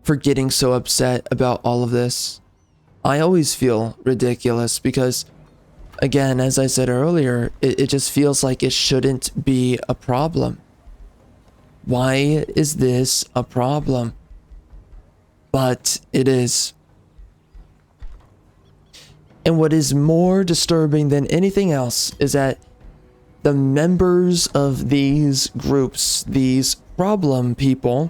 for getting so upset about all of this. I always feel ridiculous because, again, as I said earlier, it just feels like it shouldn't be a problem. Why is this a problem? But it is. And what is more disturbing than anything else is that the members of these groups, these problem people,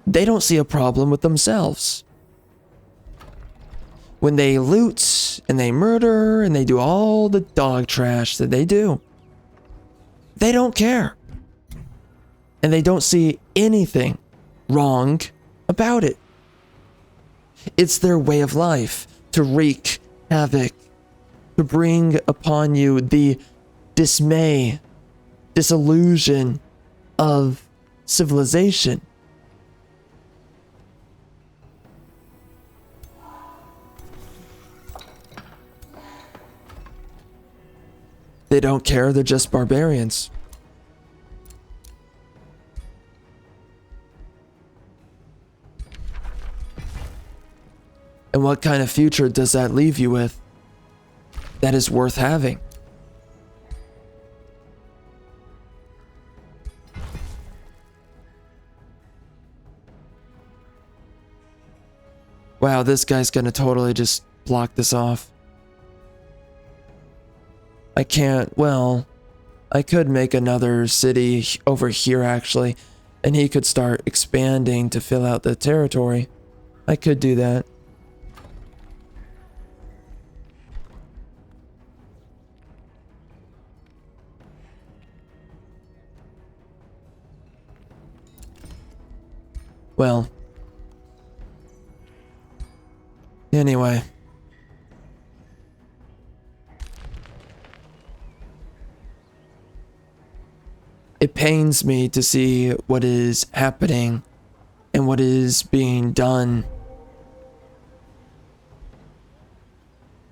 they don't see a problem with themselves. When they loot and they murder and they do all the dog trash that they do, they don't care. And they don't see anything wrong about it. It's their way of life to wreak havoc, to bring upon you the dismay, disillusion of civilization. They don't care, they're just barbarians. And what kind of future does that leave you with that is worth having? Wow, this guy's gonna totally just block this off. I can't, well, I could make another city over here actually, and he could start expanding to fill out the territory. I could do that. Well, anyway. It pains me to see what is happening and what is being done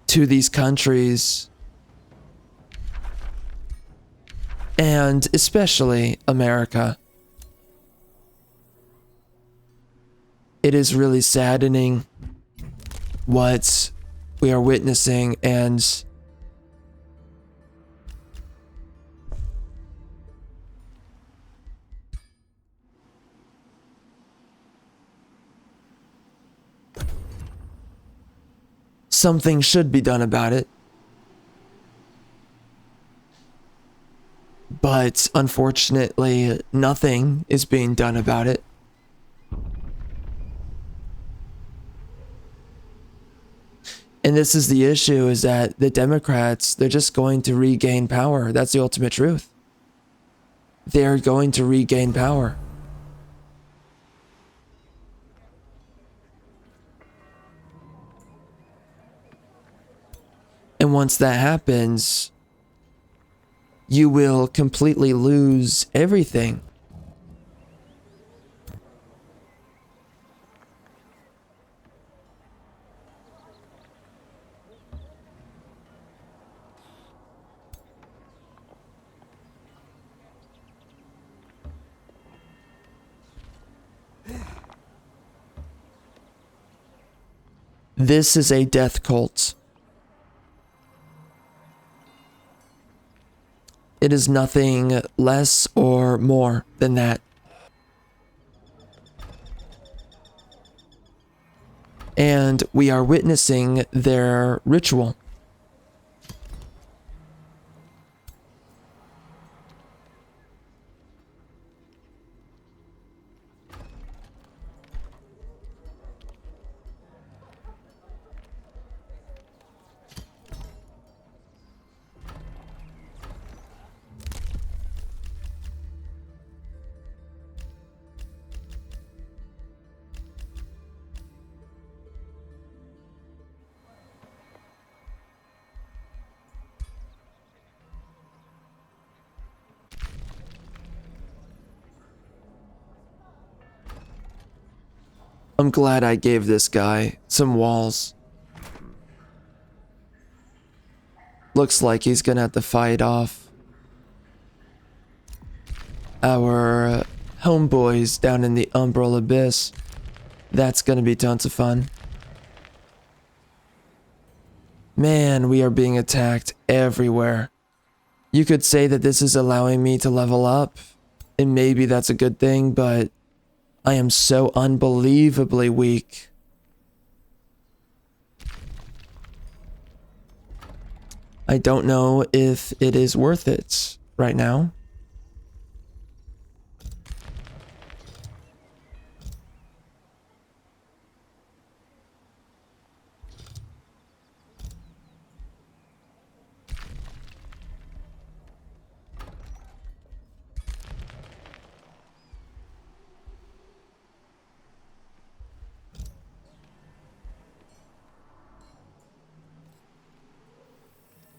to these countries, and especially America. It is really saddening what we are witnessing, and something should be done about it. But unfortunately, nothing is being done about it. And this is the issue, is that the Democrats, they're just going to regain power. That's the ultimate truth. They're going to regain power. And once that happens, you will completely lose everything. This is a death cult. It is nothing less or more than that. And we are witnessing their ritual. I'm glad I gave this guy some walls. Looks like he's gonna have to fight off our homeboys down in the Umbral Abyss. That's gonna be tons of fun. Man, we are being attacked everywhere. You could say that this is allowing me to level up, and maybe that's a good thing, but I am so unbelievably weak. I don't know if it is worth it right now.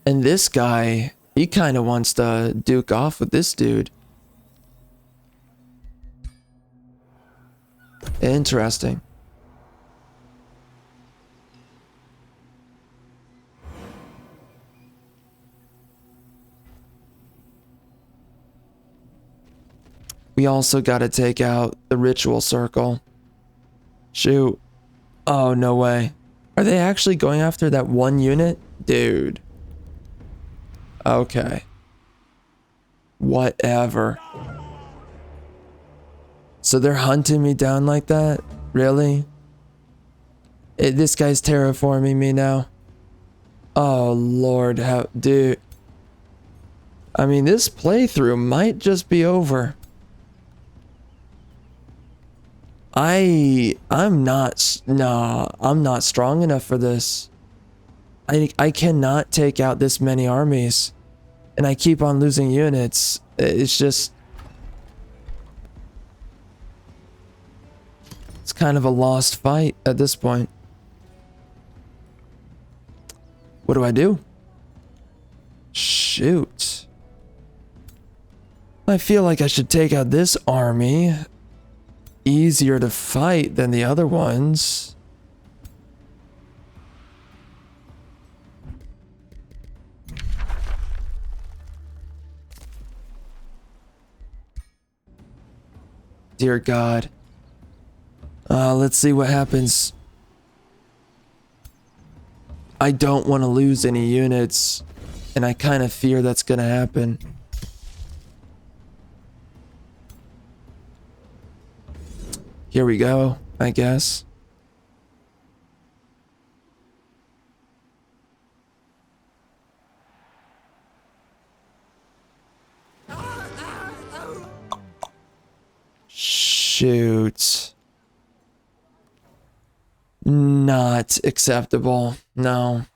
And this guy, he kind of wants to duke off with this dude. Interesting. We also got to take out the ritual circle. Shoot. Oh, no way. Are they actually going after that one unit? Dude. Okay. Whatever. So they're hunting me down like that? Really? This guy's terraforming me now. Oh, Lord. How... Dude. I mean, this playthrough might just be over. I'm not strong enough for this. I cannot take out this many armies. And I keep on losing units. It's just... It's kind of a lost fight at this point. What do I do? Shoot. I feel like I should take out this army. Easier to fight than the other ones. Dear God. Let's see what happens. I don't want to lose any units, and I kind of fear that's going to happen. Here we go, I guess. Shoot. Not acceptable. No.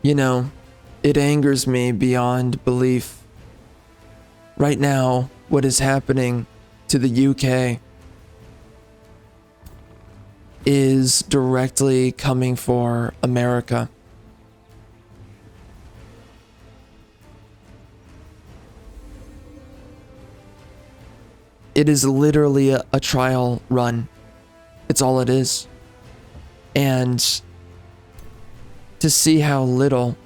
You know, it angers me beyond belief. Right now, what is happening to the UK is directly coming for America. It is literally a trial run. It's all it is. And to see how little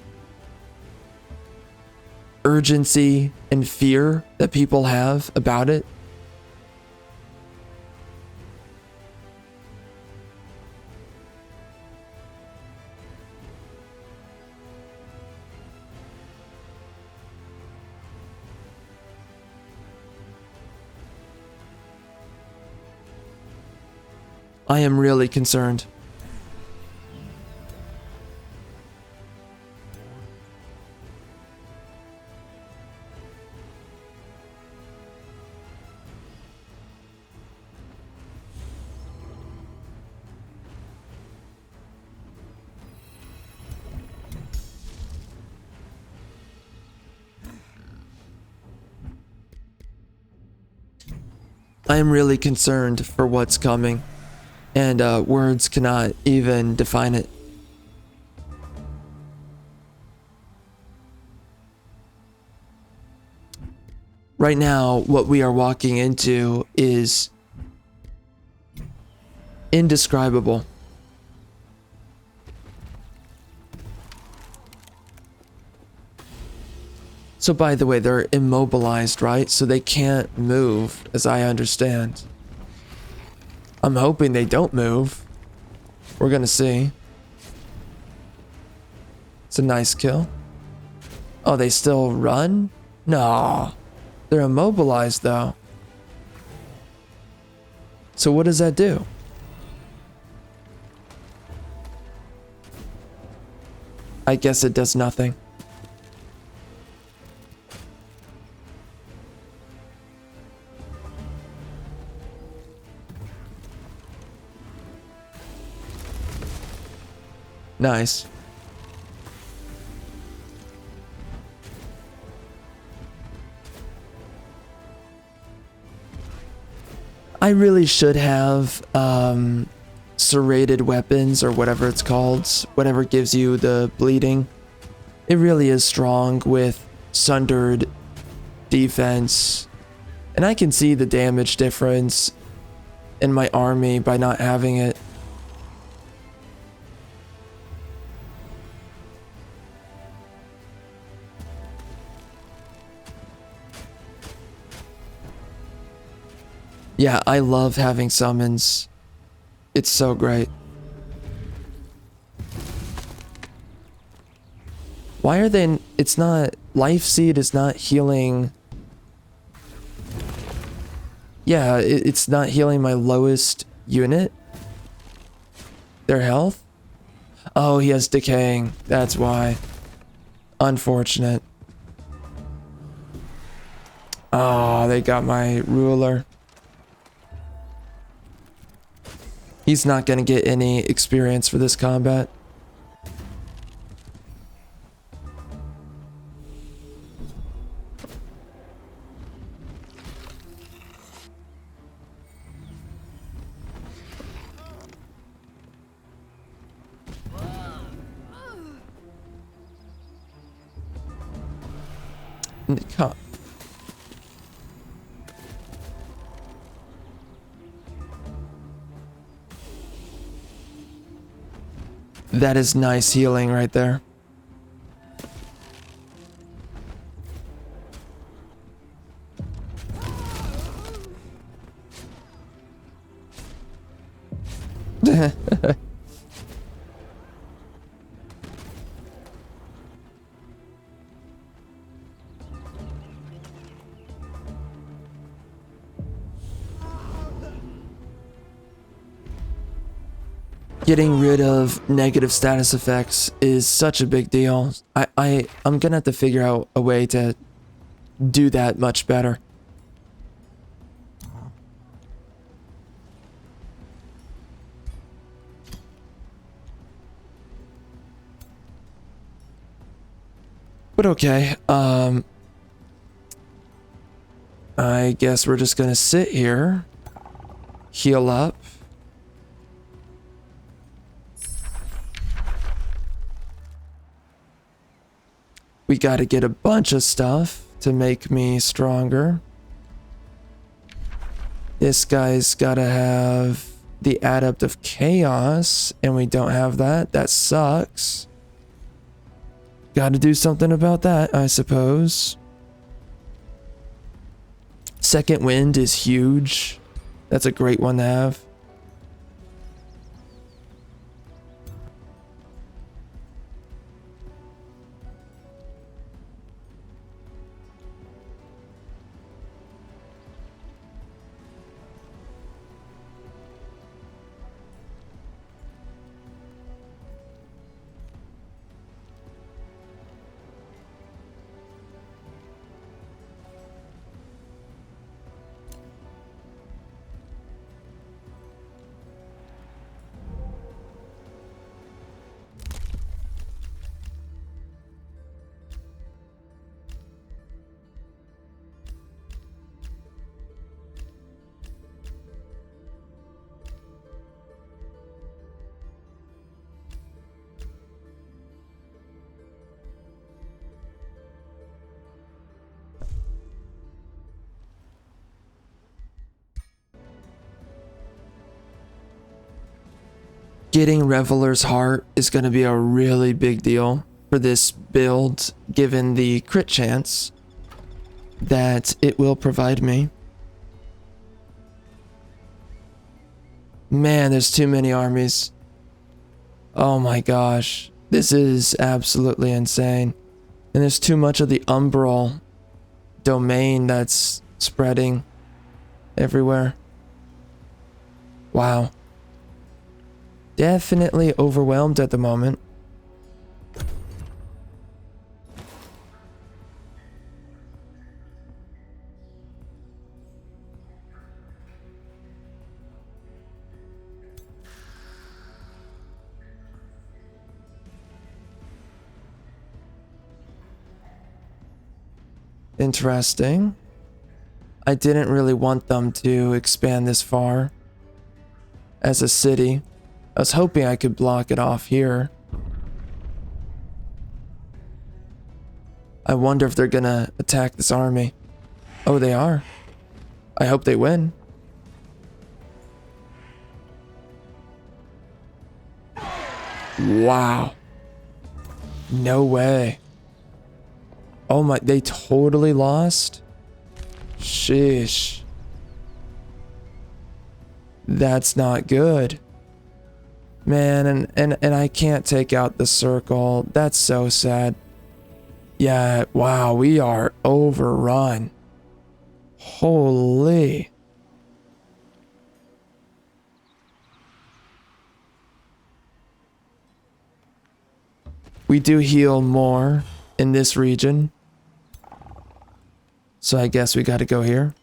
urgency and fear that people have about it, I am really concerned. I am really concerned for what's coming, and words cannot even define it. Right now, what we are walking into is indescribable. So by the way, they're immobilized, right? So they can't move, as I understand. I'm hoping they don't move. We're gonna see. It's a nice kill. Oh, they still run? No. They're immobilized though. So what does that do? I guess it does nothing. Nice. I really should have serrated weapons or whatever it's called, whatever gives you the bleeding. It really is strong with sundered defense, and I can see the damage difference in my army by not having it. Yeah, I love having summons. It's so great. Why are they... It's not... Life Seed is not healing... Yeah, it's not healing my lowest unit. Their health? Oh, he has decaying. That's why. Unfortunate. Oh, they got my ruler. He's not gonna get any experience for this combat. That is nice healing right there. Getting rid of negative status effects is such a big deal. I'm gonna have to figure out a way to do that much better. But okay, I guess we're just gonna sit here, heal up. We gotta get a bunch of stuff to make me stronger. This guy's gotta have the Adept of Chaos, and we don't have that. That sucks. Gotta do something about that, I suppose. Second Wind is huge. That's a great one to have. Getting Reveler's Heart is going to be a really big deal for this build, given the crit chance that it will provide me. Man, there's too many armies. Oh my gosh. This is absolutely insane. And there's too much of the umbral domain that's spreading everywhere. Wow. Definitely overwhelmed at the moment. Interesting. I didn't really want them to expand this far as a city. I was hoping I could block it off here. I wonder if they're gonna attack this army. Oh, they are. I hope they win. Wow. No way. Oh my, they totally lost? Sheesh. That's not good. Man, and I can't take out the circle. That's so sad. Yeah, wow, we are overrun. Holy. We do heal more in this region. So I guess we gotta go here.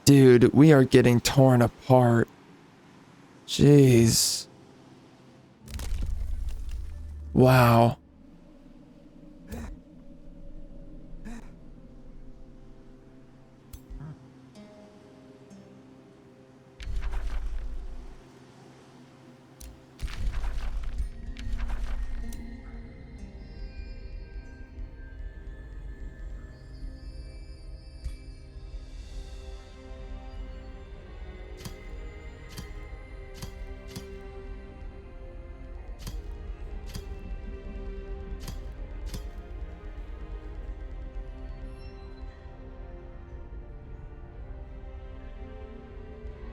Dude, we are getting torn apart. Jeez. Wow.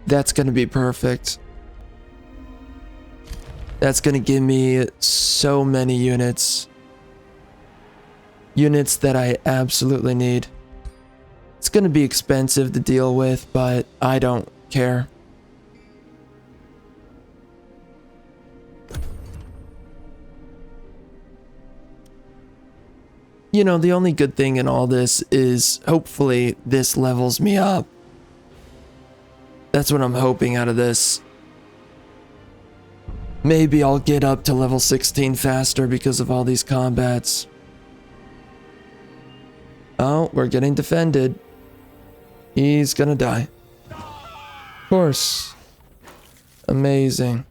That's gonna be perfect. That's gonna give me so many units. Units that I absolutely need. It's gonna be expensive to deal with, but I don't care. You know, the only good thing in all this is hopefully this levels me up. That's what I'm hoping out of this. Maybe I'll get up to level 16 faster because of all these combats. Oh, we're getting defended. He's gonna die. Of course. Amazing.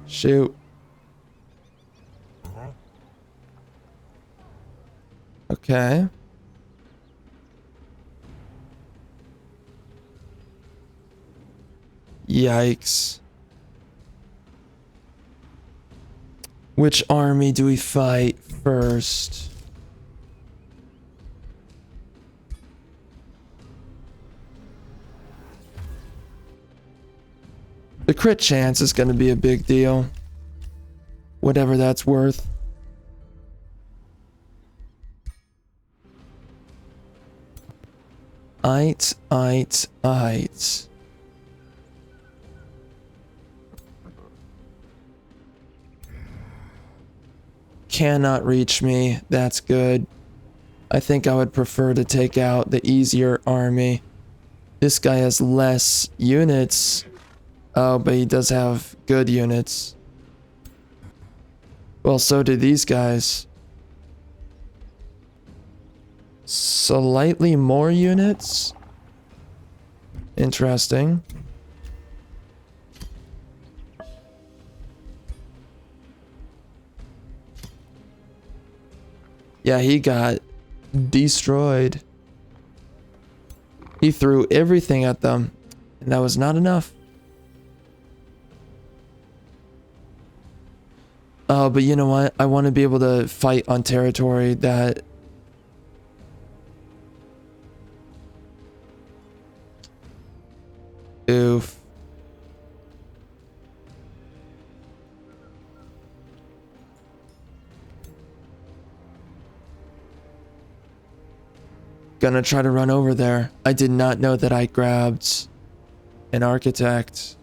Shoot. Okay. Yikes. Which army do we fight first? The crit chance is going to be a big deal. Whatever that's worth. Aight. Cannot reach me. That's good. I think I would prefer to take out the easier army. This guy has less units. Oh, but he does have good units. Well, so do these guys. Slightly more units? Interesting. Yeah, he got destroyed. He threw everything at them, and that was not enough. Oh, but you know what? I want to be able to fight on territory that... Oof. Gonna try to run over there. I did not know that I grabbed an architect.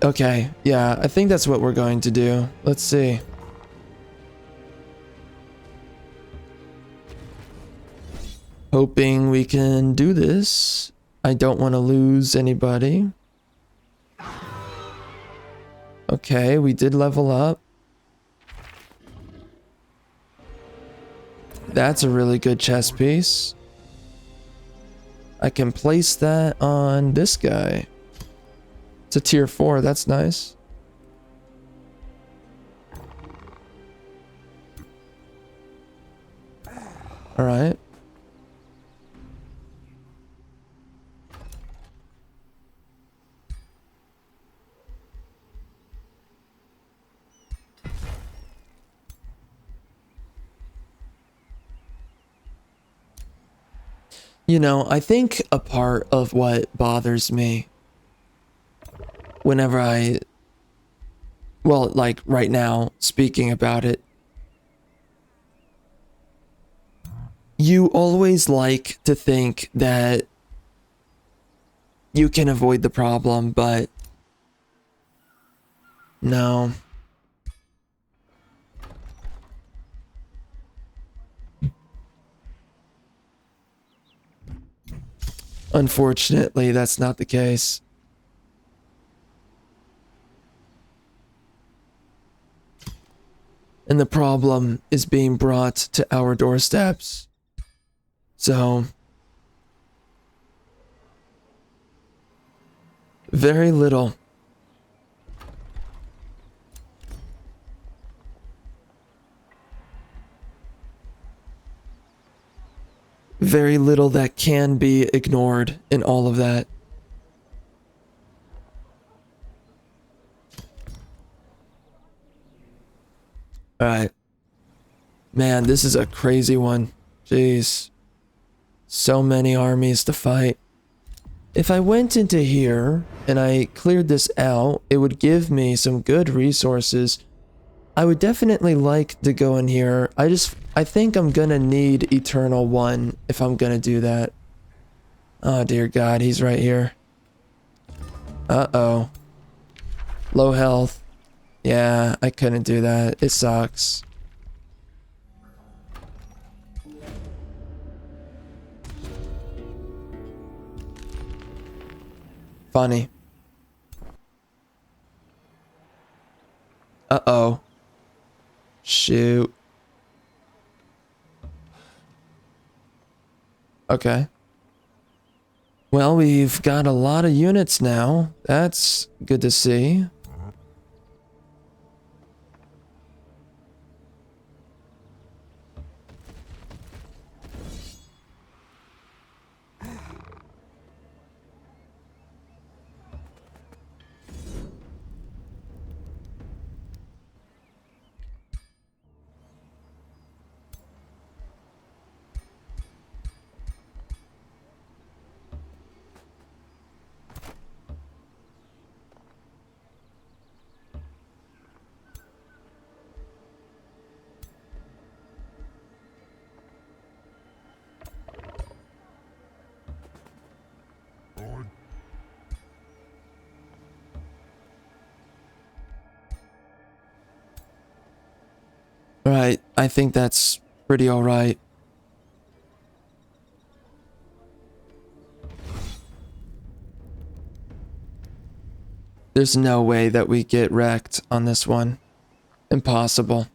Okay, yeah, I think that's what we're going to do. Let's see. Hoping we can do this. I don't want to lose anybody. Okay, we did level up. That's a really good chess piece. I can place that on this guy. It's a tier 4, that's nice. Alright. You know, I think a part of what bothers me whenever well, like right now, speaking about it, you always like to think that you can avoid the problem, but no. Unfortunately, that's not the case. And the problem is being brought to our doorsteps. So, very little. Very little that can be ignored in all of that. Alright. Man, this is a crazy one. Jeez. So many armies to fight. If I went into here and I cleared this out, it would give me some good resources. I would definitely like to go in here. I think I'm gonna need Eternal 1 if I'm gonna do that. Oh dear God, he's right here. Uh-oh. Low health. Yeah, I couldn't do that. It sucks. Funny. Uh-oh. Shoot. Okay. Well, we've got a lot of units now. That's good to see. Right, I think that's pretty alright. There's no way that we get wrecked on this one. Impossible.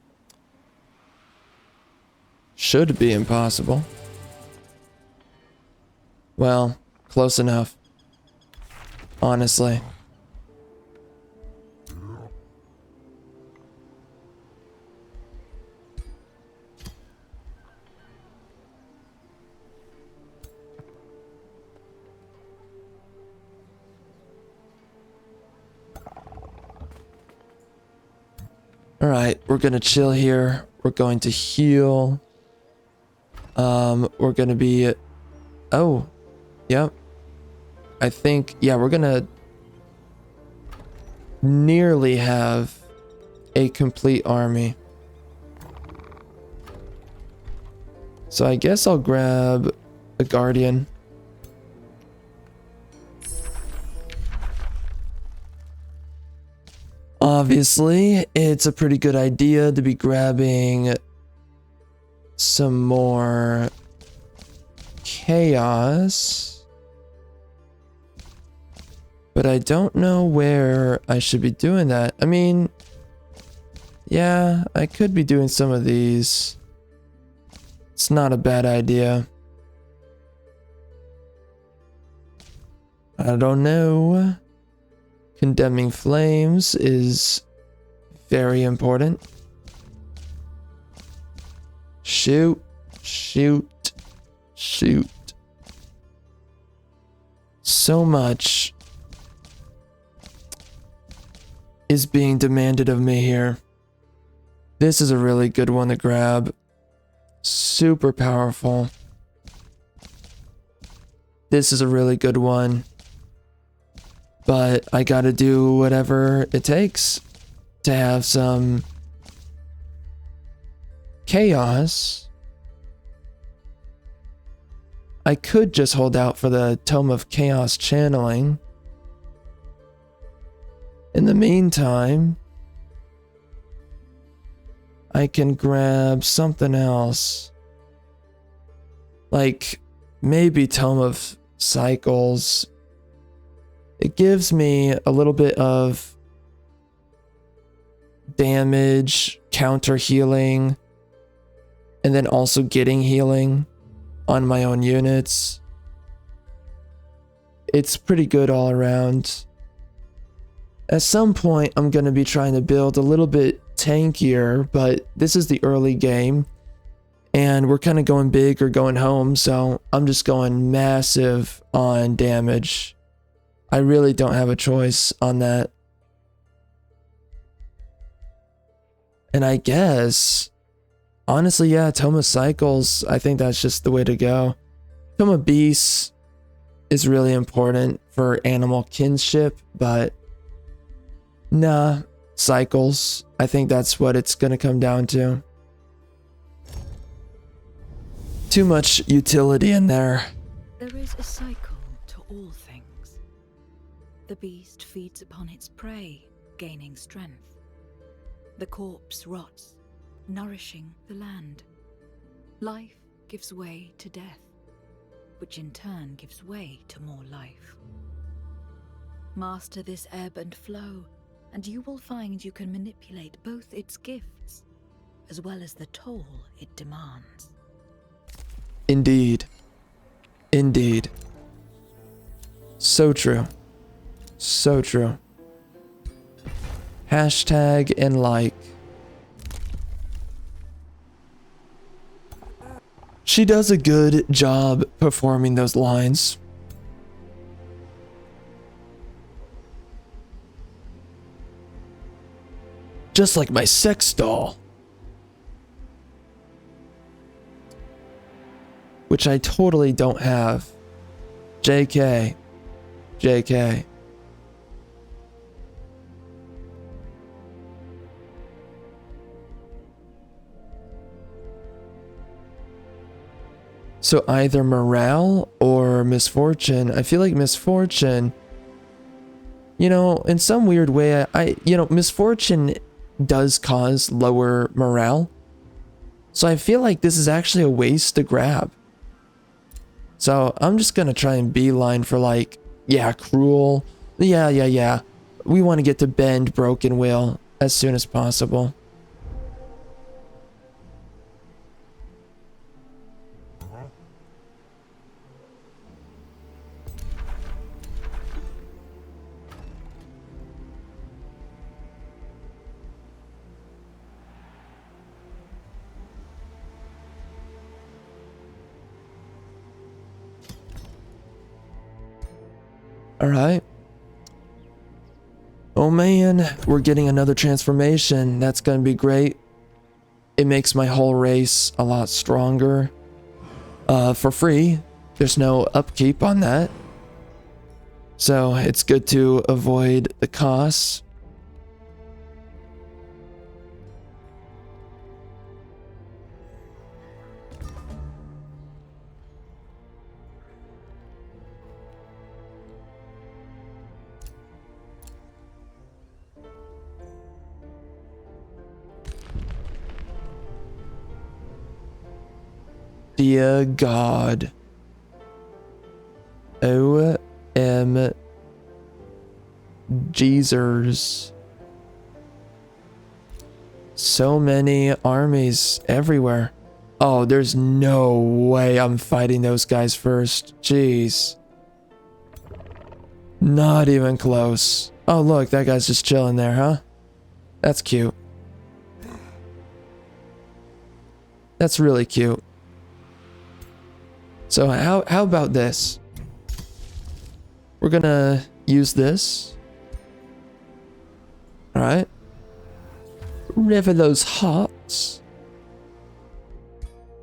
Should be impossible. Well, close enough. Honestly. Alright, we're gonna chill here. We're going to heal. We're gonna be... Oh, yep. I think, yeah, we're gonna nearly have a complete army. So I guess I'll grab a guardian. Obviously, it's a pretty good idea to be grabbing some more chaos. But I don't know where I should be doing that. I mean, yeah, I could be doing some of these. It's not a bad idea. I don't know. Condemning flames is very important. Shoot, shoot, shoot. So much is being demanded of me here. This is a really good one to grab. Super powerful. This is a really good one. But I gotta do whatever it takes to have some chaos. I could just hold out for the Tome of Chaos channeling. In the meantime, I can grab something else. Like maybe Tome of Cycles. It gives me a little bit of damage, counter healing, and then also getting healing on my own units. It's pretty good all around. At some point, I'm going to be trying to build a little bit tankier, but this is the early game, and we're kind of going big or going home, so I'm just going massive on damage. I really don't have a choice on that. And I guess, honestly, yeah, Tome of Cycles, I think that's just the way to go. Tome of Beasts, is really important for animal kinship, but nah, cycles. I think that's what it's gonna come down to. Too much utility in there. There is a cycle to all things. The beast feeds upon its prey, gaining strength. The corpse rots, nourishing the land. Life gives way to death, which in turn gives way to more life. Master this ebb and flow, and you will find you can manipulate both its gifts, as well as the toll it demands. Indeed. Indeed. So true. So true. Hashtag and like. She does a good job performing those lines. Just like my sex doll. Which I totally don't have. JK. JK. So either morale or misfortune. I feel like misfortune, you know, in some weird way, misfortune does cause lower morale. So I feel like this is actually a waste to grab. So I'm just gonna try and beeline for like, yeah, cruel. Yeah. We want to get to bend broken will as soon as possible. All right. Oh man, we're getting another transformation. That's gonna be great. It makes my whole race a lot stronger. For free. There's no upkeep on that. So it's good to avoid the costs. Dear God. O.M. Jesus. So many armies everywhere. Oh, there's no way I'm fighting those guys first. Jeez. Not even close. Oh, look, that guy's just chilling there, huh? That's cute. That's really cute. So how about this? We're gonna use this. All right. River those hearts.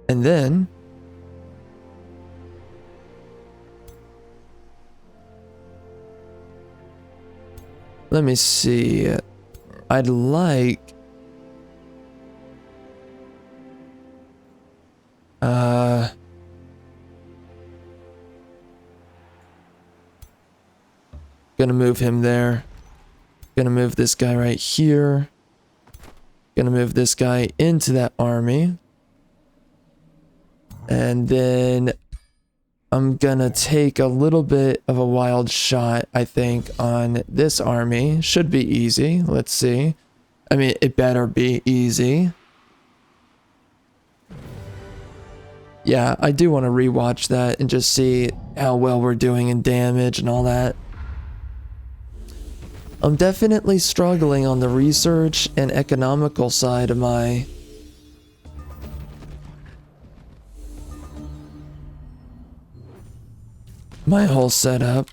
And then let me see. I'd like gonna move him there. Gonna move this guy right here. Gonna move this guy into that army. And then I'm gonna take a little bit of a wild shot, I think, on this army. Should be easy. Let's see. I mean, it better be easy. Yeah, I do want to rewatch that and just see how well we're doing in damage and all that. I'm definitely struggling on the research and economical side of my whole setup.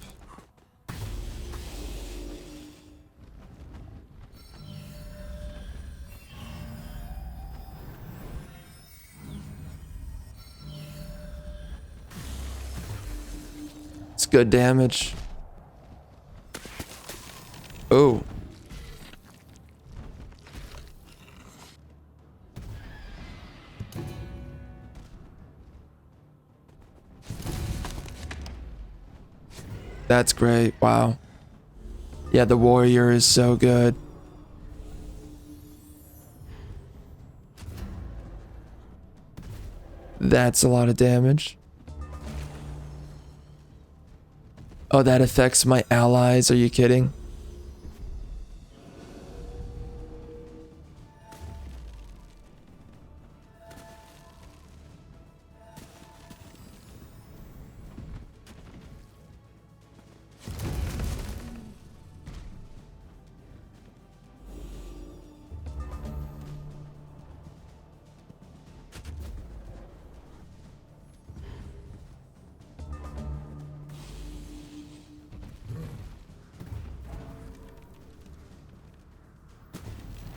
Let's good damage. Oh. That's great. Wow. Yeah, the warrior is so good. That's a lot of damage. Oh, that affects my allies. Are you kidding?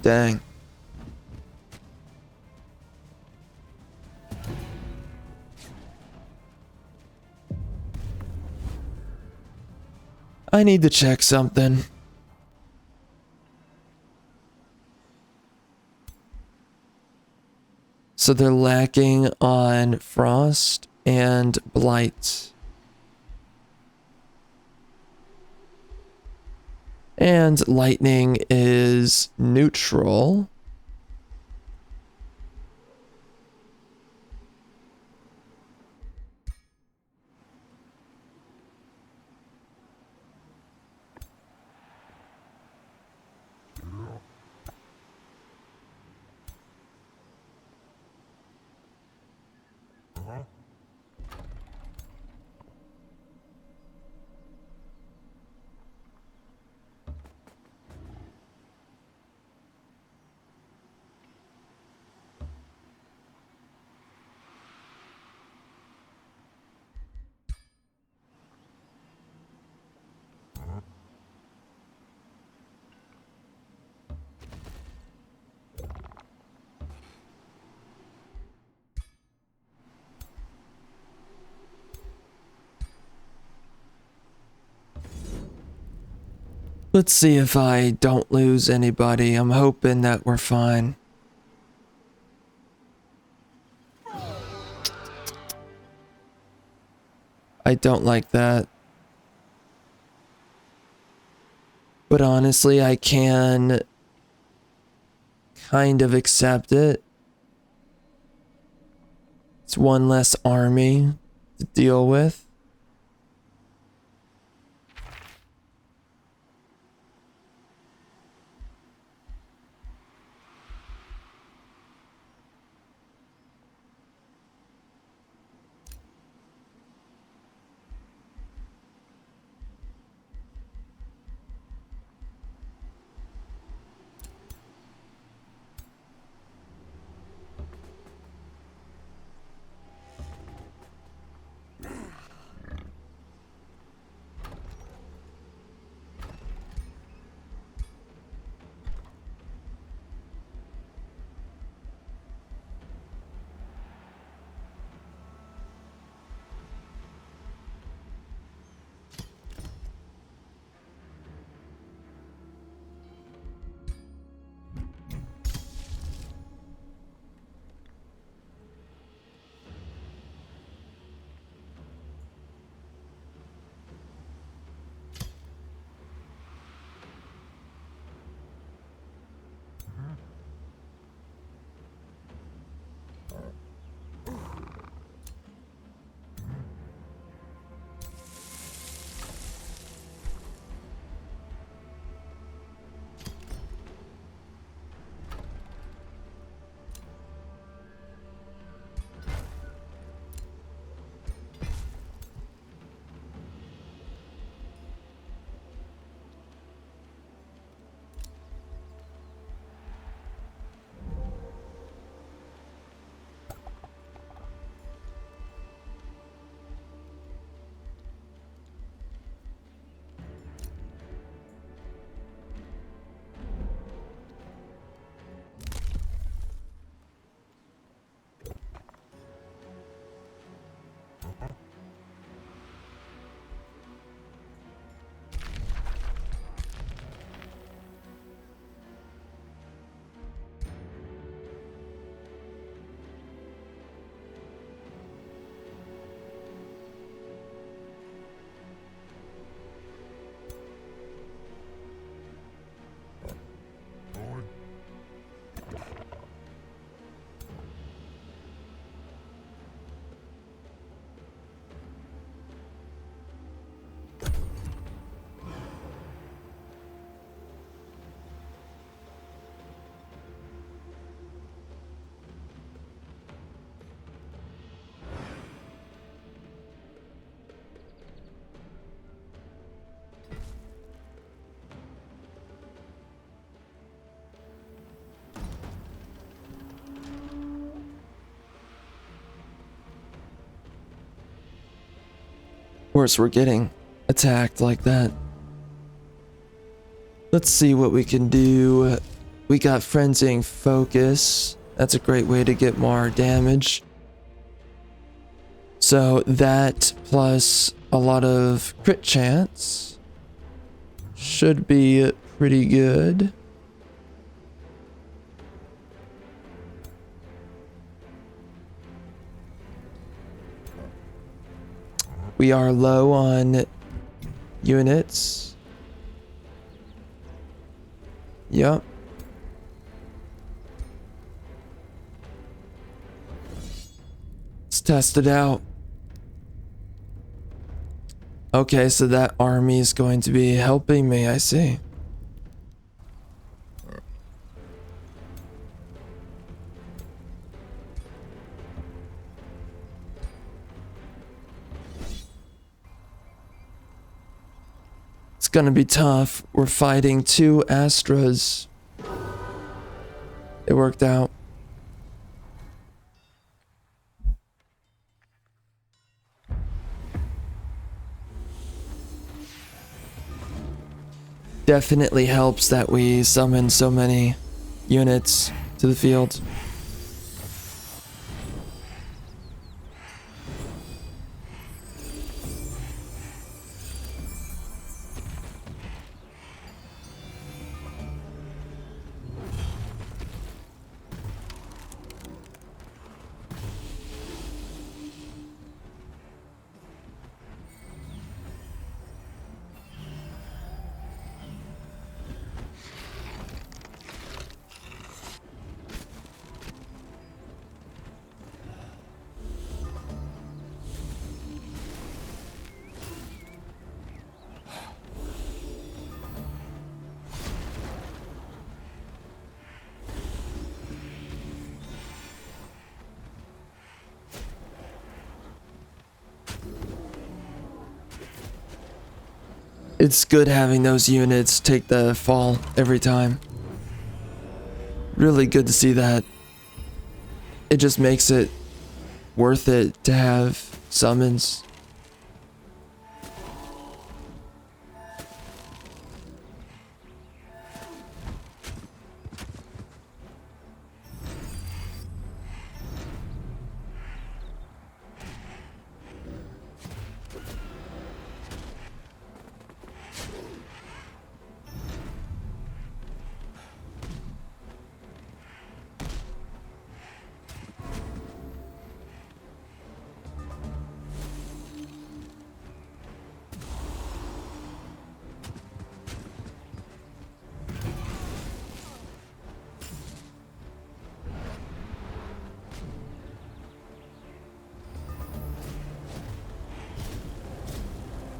Dang. I need to check something. So they're lacking on frost and blight. And lightning is neutral. Let's see if I don't lose anybody. I'm hoping that we're fine. I don't like that. But honestly, I can kind of accept it. It's one less army to deal with. course we're getting attacked like that. Let's see what we can do. We got Frenzying Focus. That's a great way to get more damage. So that plus a lot of crit chance should be pretty good. We are low on units. Yep. Let's test it out. Okay, so that army is going to be helping me, I see. It's gonna be tough. We're fighting two Astras. It worked out. Definitely helps that we summon so many units to the field. It's good having those units take the fall every time. Really good to see that. It just makes it worth it to have summons.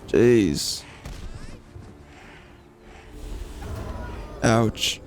Jeez. Ouch.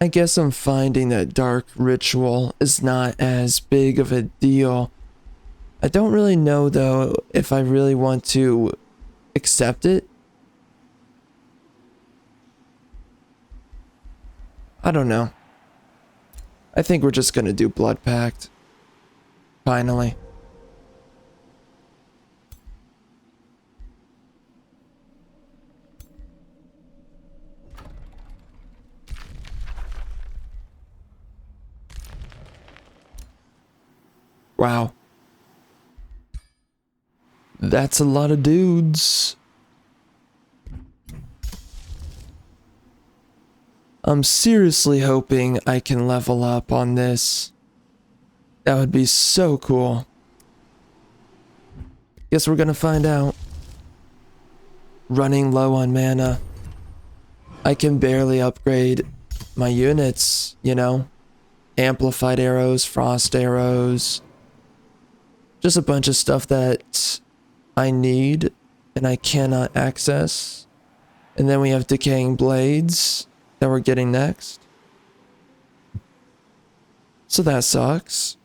I guess I'm finding that dark ritual is not as big of a deal. I don't really know though if I really want to accept it. I don't know. I think we're just gonna do Blood Pact. Finally. Wow. That's a lot of dudes. I'm seriously hoping I can level up on this. That would be so cool. Guess we're gonna find out. Running low on mana. I can barely upgrade my units, you know? Amplified arrows, frost arrows. Just a bunch of stuff that I need and I cannot access. And then we have decaying blades that we're getting next. So that sucks.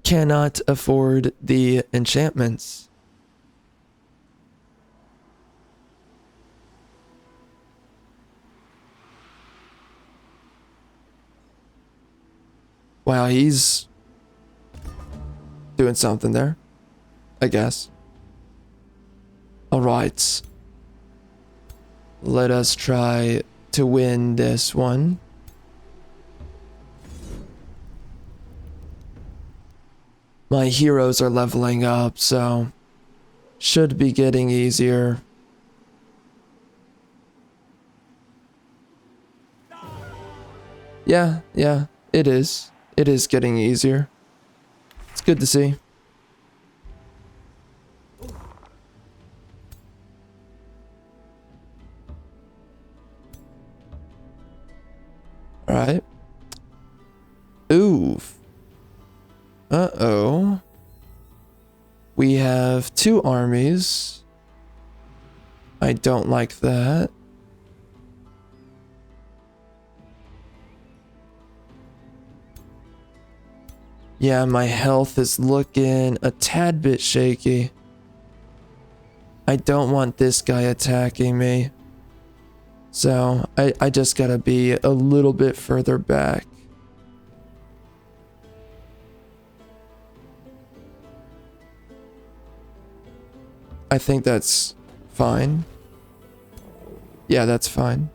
Cannot afford the enchantments. Wow, he's doing something there, I guess. All right. Let us try to win this one. My heroes are leveling up, so should be getting easier. Yeah, it is. It is getting easier. It's good to see. Alright. Oof. Uh-oh. We have 2 armies. I don't like that. Yeah, my health is looking a tad bit shaky. I don't want this guy attacking me. So, I just gotta be a little bit further back. I think that's fine. Yeah, that's fine.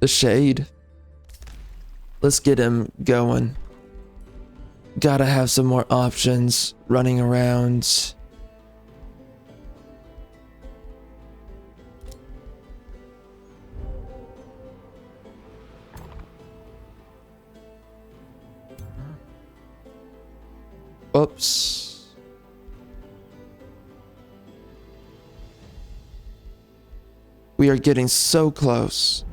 The shade. Let's get him going. Gotta have some more options running around. Oops. We are getting so close.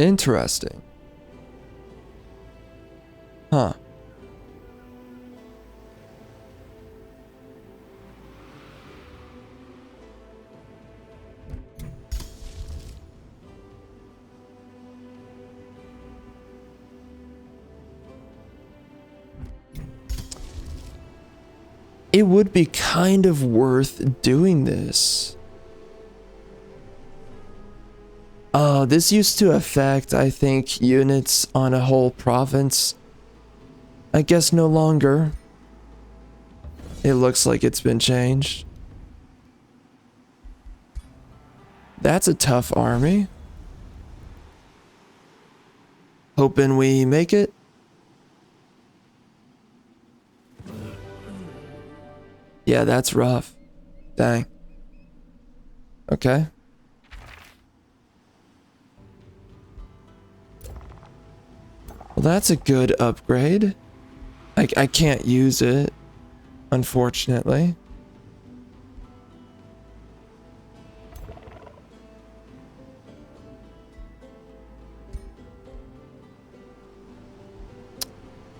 Interesting. Huh. It would be kind of worth doing this. This used to affect, I think, units on a whole province. I guess no longer. It looks like it's been changed. That's a tough army. Hoping we make it. Yeah, that's rough. Dang. Okay. Well, that's a good upgrade. I can't use it, unfortunately.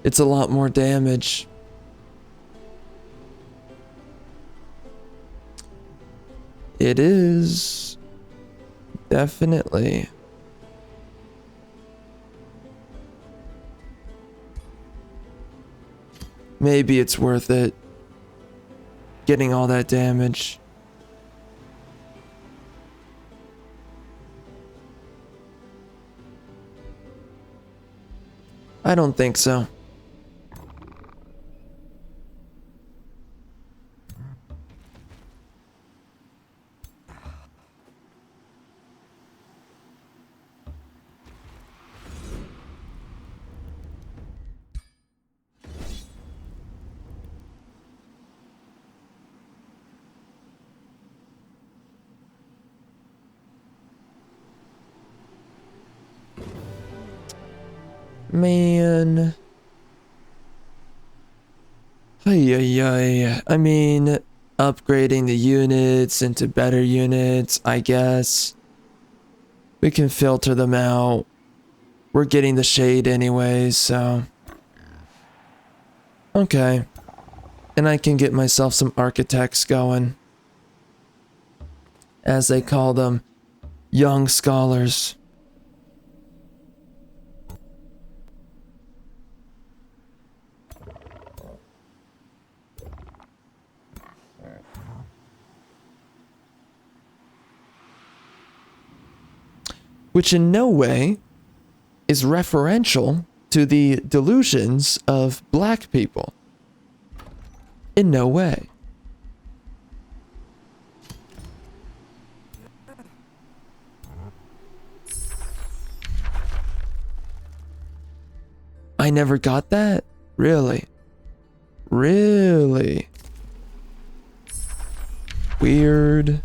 It's a lot more damage. It is. Definitely. Maybe it's worth it. Getting all that damage. I don't think so. Man. I mean, upgrading the units into better units, I guess. We can filter them out. We're getting the shade anyways, so. Okay. And I can get myself some architects going. As they call them, young scholars. Which in no way is referential to the delusions of black people. In no way. I never got that? Really? Really? Weird.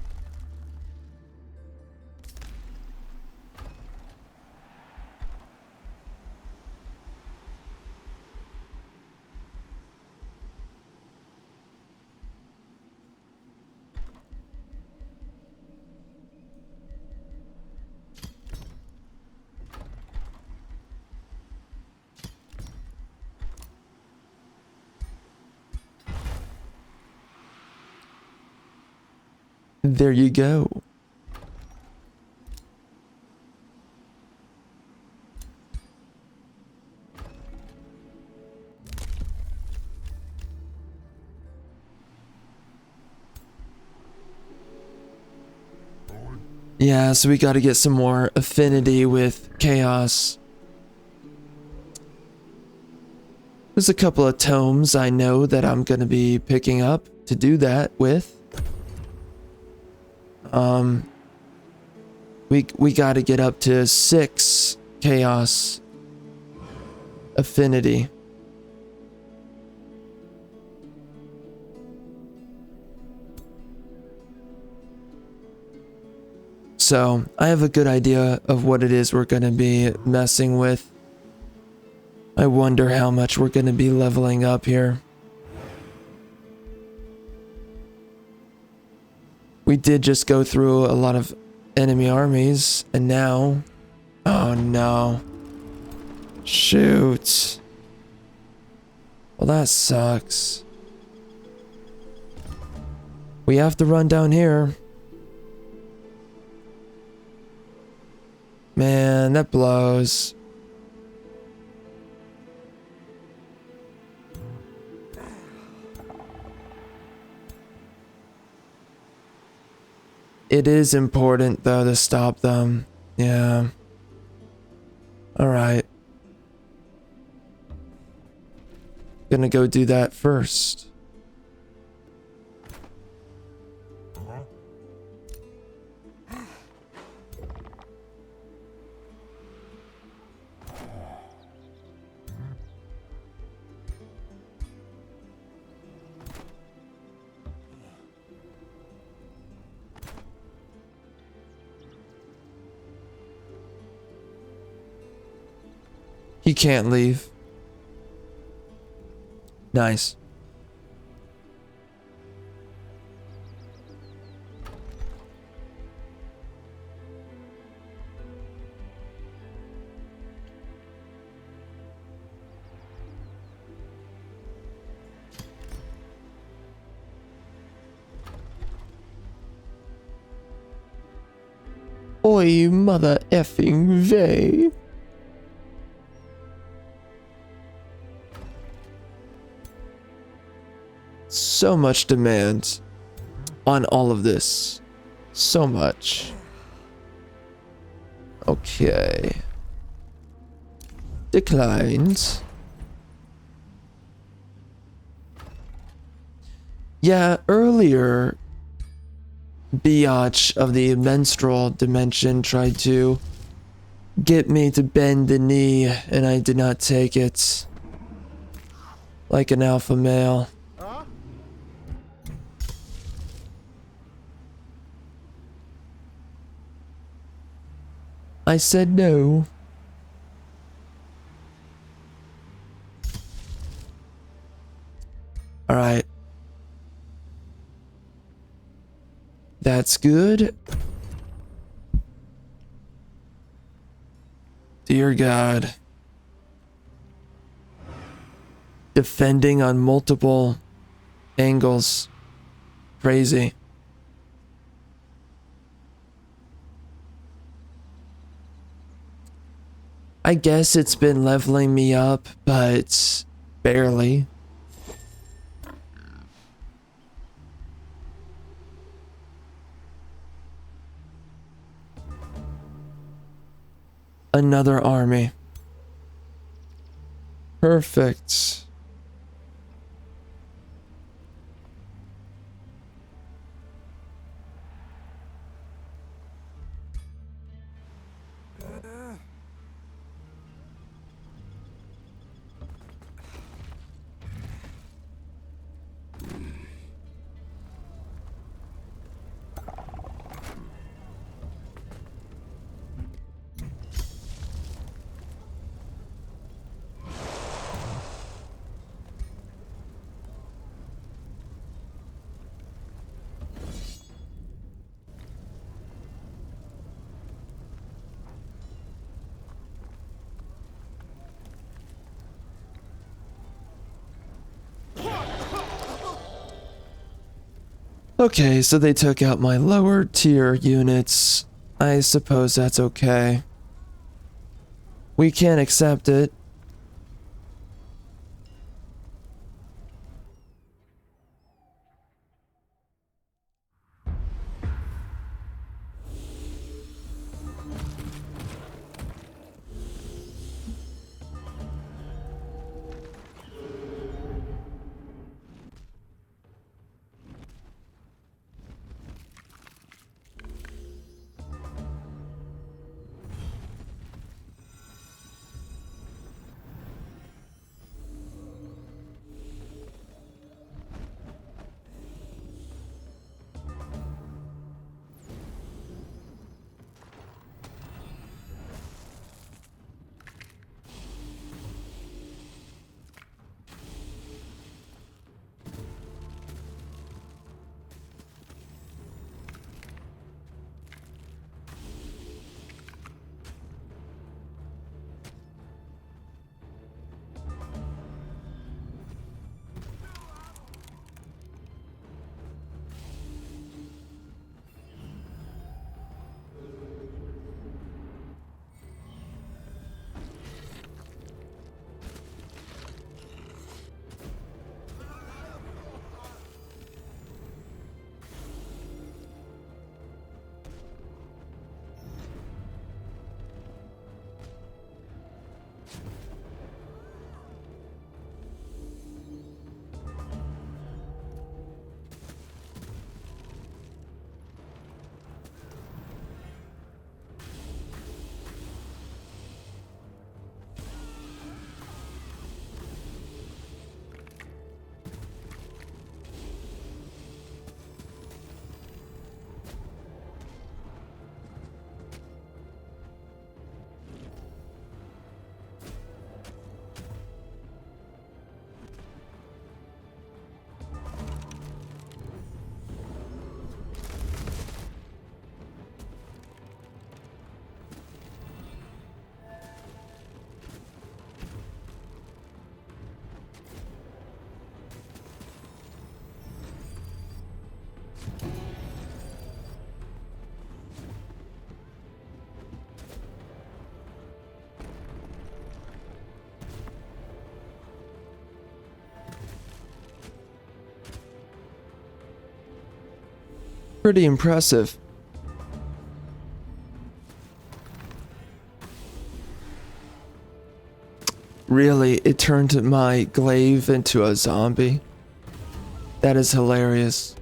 There you go. Yeah, so we got to get some more affinity with chaos. There's a couple of tomes I know that I'm going to be picking up to do that with. We got to get up to 6 chaos affinity. So I have a good idea of what it is we're going to be messing with. I wonder how much we're going to be leveling up here. We did just go through a lot of enemy armies, and now... Oh Oh no. Shoot. Well, that sucks. We have to run down here. Man, that blows. It is important, though, to stop them. Yeah. Alright. Gonna go do that first. He can't leave. Nice. Oi, mother effing vey. So much demand on all of this. So much. Okay. Declined. Yeah, earlier, Biatch of the menstrual dimension tried to get me to bend the knee, and I did not take it. Like an alpha male. I said no. Alright. That's good. Dear God. Defending on multiple angles. Crazy. I guess it's been leveling me up, but barely. Another army. Perfect. Okay, so they took out my lower tier units. I suppose that's okay. We can't accept it. Pretty impressive. Really, it turned my glaive into a zombie. That is hilarious.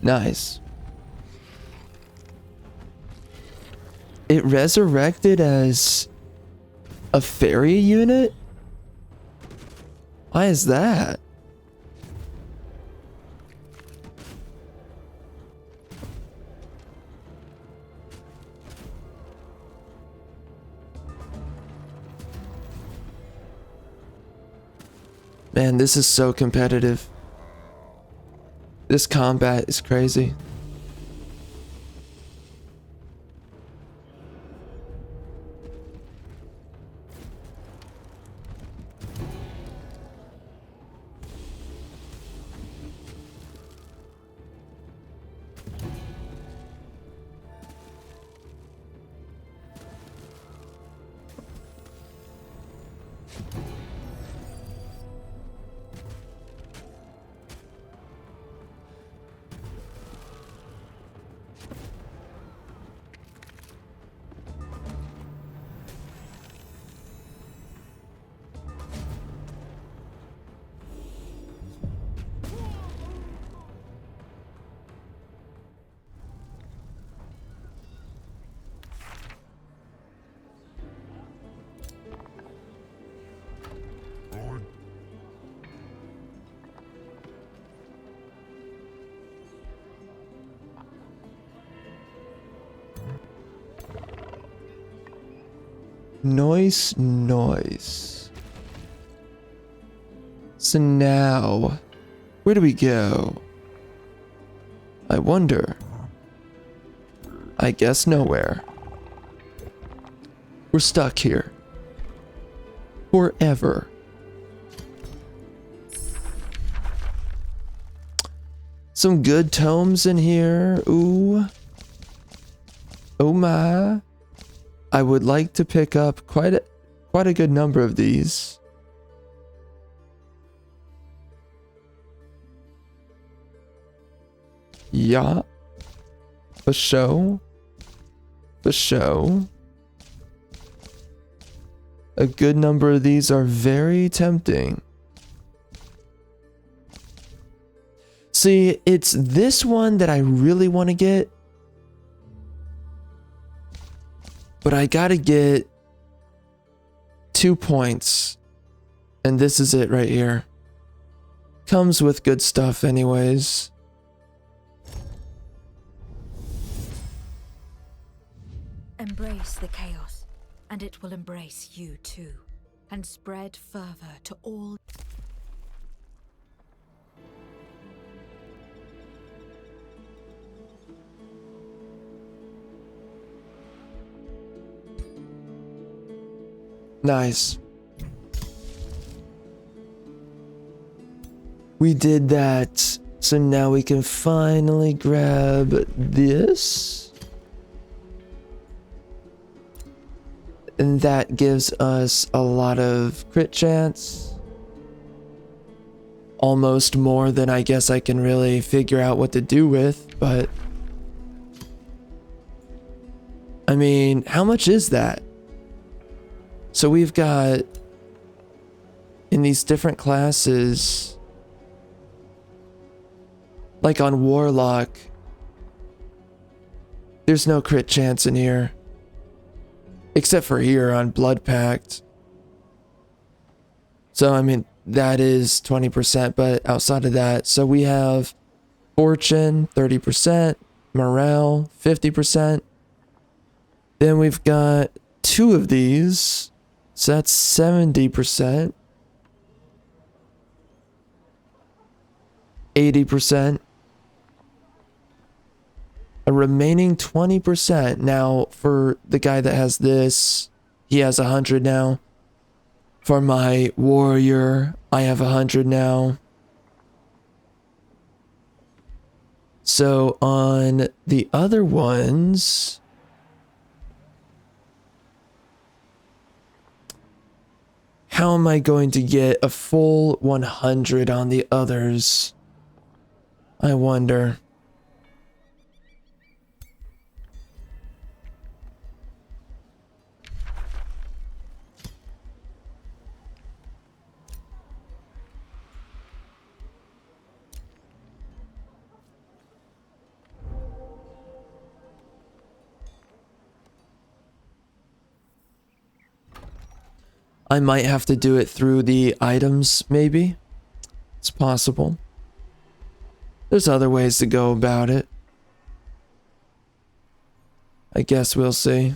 Nice. It resurrected as a fairy unit? Why is that? Man, this is so competitive. This combat is crazy. Noise. So now, where do we go? I wonder. I guess nowhere. We're stuck here. Forever. Some good tomes in here. Ooh. Oh my. I would like to pick up quite a good number of these. Yeah. For show. For show. A good number of these are very tempting. See, it's this one that I really want to get. But I gotta get 2 points. And this is it right here. Comes with good stuff anyways. Embrace the chaos, and it will embrace you too, and spread fervor to all. Nice. We did that. So now we can finally grab this. And that gives us a lot of crit chance. almost more than I guess I can really figure out what to do with, but I mean, how much is that? So we've got in these different classes, like on Warlock, there's no crit chance in here. Except for here on Blood Pact. So, I mean, that is 20%, but outside of that, so we have Fortune, 30%, Morale, 50%. Then we've got 2 of these, so that's 70%. 80%. A remaining 20%. Now, for the guy that has this, he has 100 now. For my warrior, I have 100 now. So on the other ones, how am I going to get a full 100 on the others? I wonder. I might have to do it through the items, maybe. It's possible. There's other ways to go about it. I guess we'll see.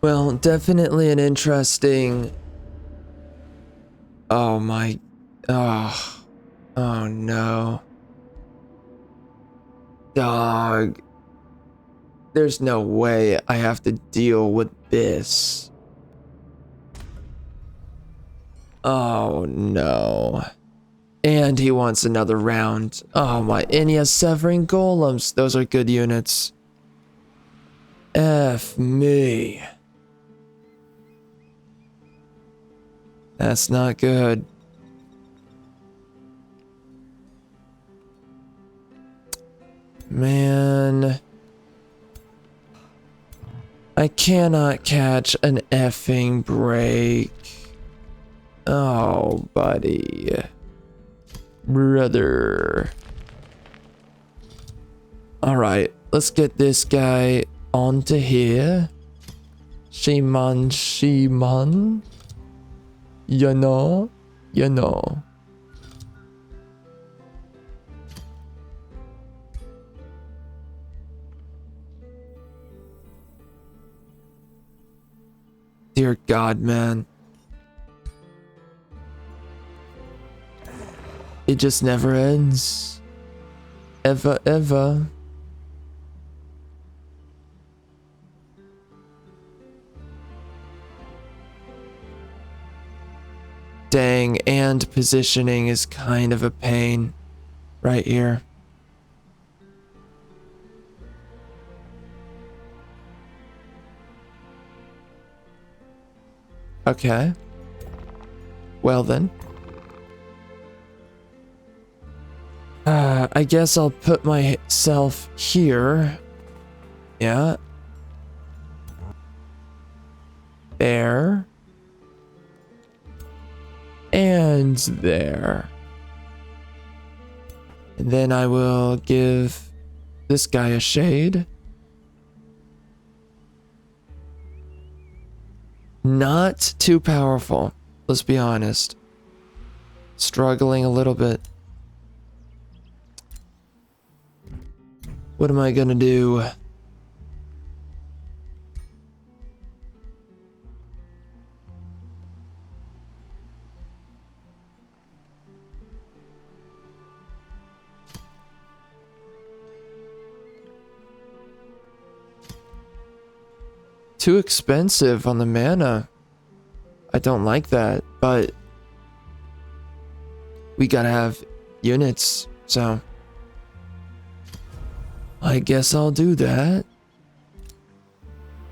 Well, definitely an interesting... Oh my... Oh. Oh no. Dog. There's no way I have to deal with this. Oh no. And he wants another round. Oh my... And he has Severing Golems. Those are good units. F me. That's not good. Man. I cannot catch an effing break. Oh, buddy. Brother. Alright, let's get this guy onto here. Shiman. You know. Dear God, man. It just never ends. Ever. Dang, and positioning is kind of a pain right here. Okay. Well then. I guess I'll put myself here. Yeah. There. And there. And then I will give this guy a shade. Not too powerful, let's be honest. Struggling a little bit. What am I gonna do? Too expensive on the mana. I don't like that, but we gotta have units, so I guess I'll do that.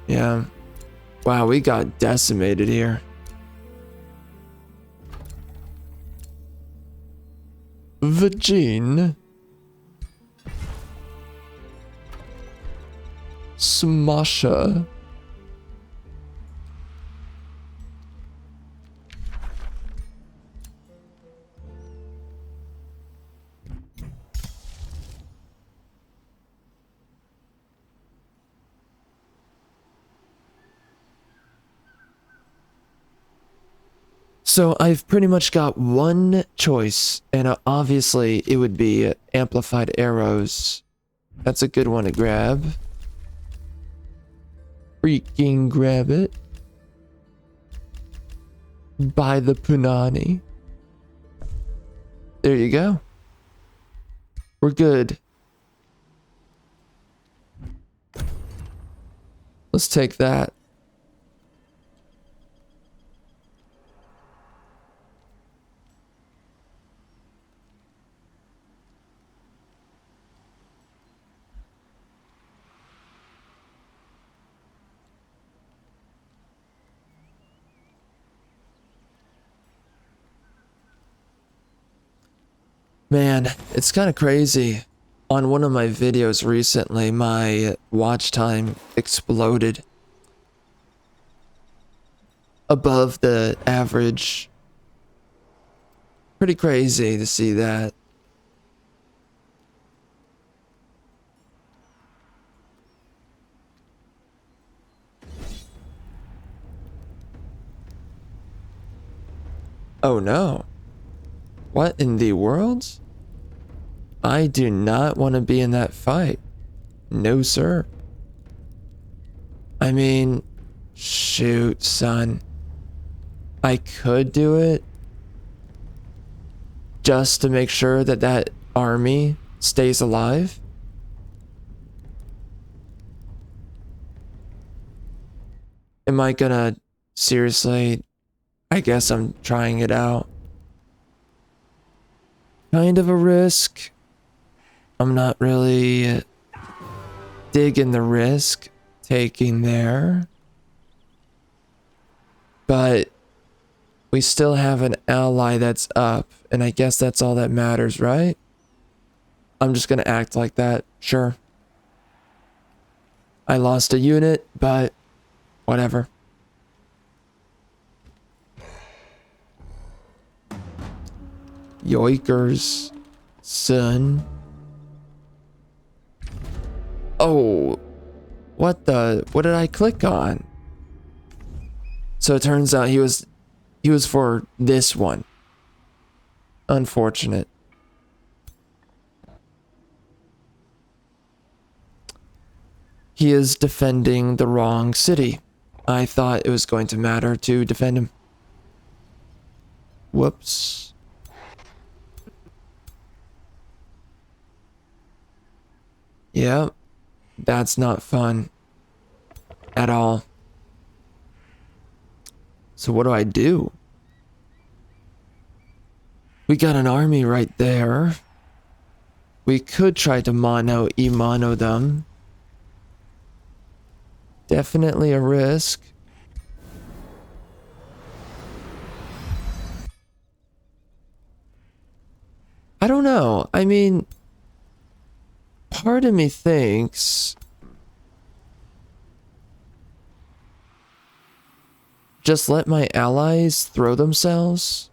Yeah. Wow, we got decimated here. Vagine. Smasher. So I've pretty much got one choice, and obviously it would be amplified arrows. That's a good one to grab. Freaking grab it. Buy the punani. There you go. We're good. Let's take that. Man, it's kind of crazy. On one of my videos recently, my watch time exploded above the average. Pretty crazy to see that. Oh no. What in the world? I do not want to be in that fight. No, sir. I mean, shoot, son. I could do it just to make sure that that army stays alive. Am I gonna seriously? I guess I'm trying it out. Kind of a risk. I'm not really digging the risk taking there. But we still have an ally that's up, and I guess that's all that matters, right? I'm just gonna act like that, sure. I lost a unit, but whatever. Yoikers, son. Oh, what did I click on? So it turns out he was for this one. Unfortunate. He is defending the wrong city. I thought it was going to matter to defend him. Whoops. Yeah. That's not fun at all. So what do I do? We got an army right there. We could try to mono them. Definitely a risk. I don't know. I mean, part of me thinks just let my allies throw themselves.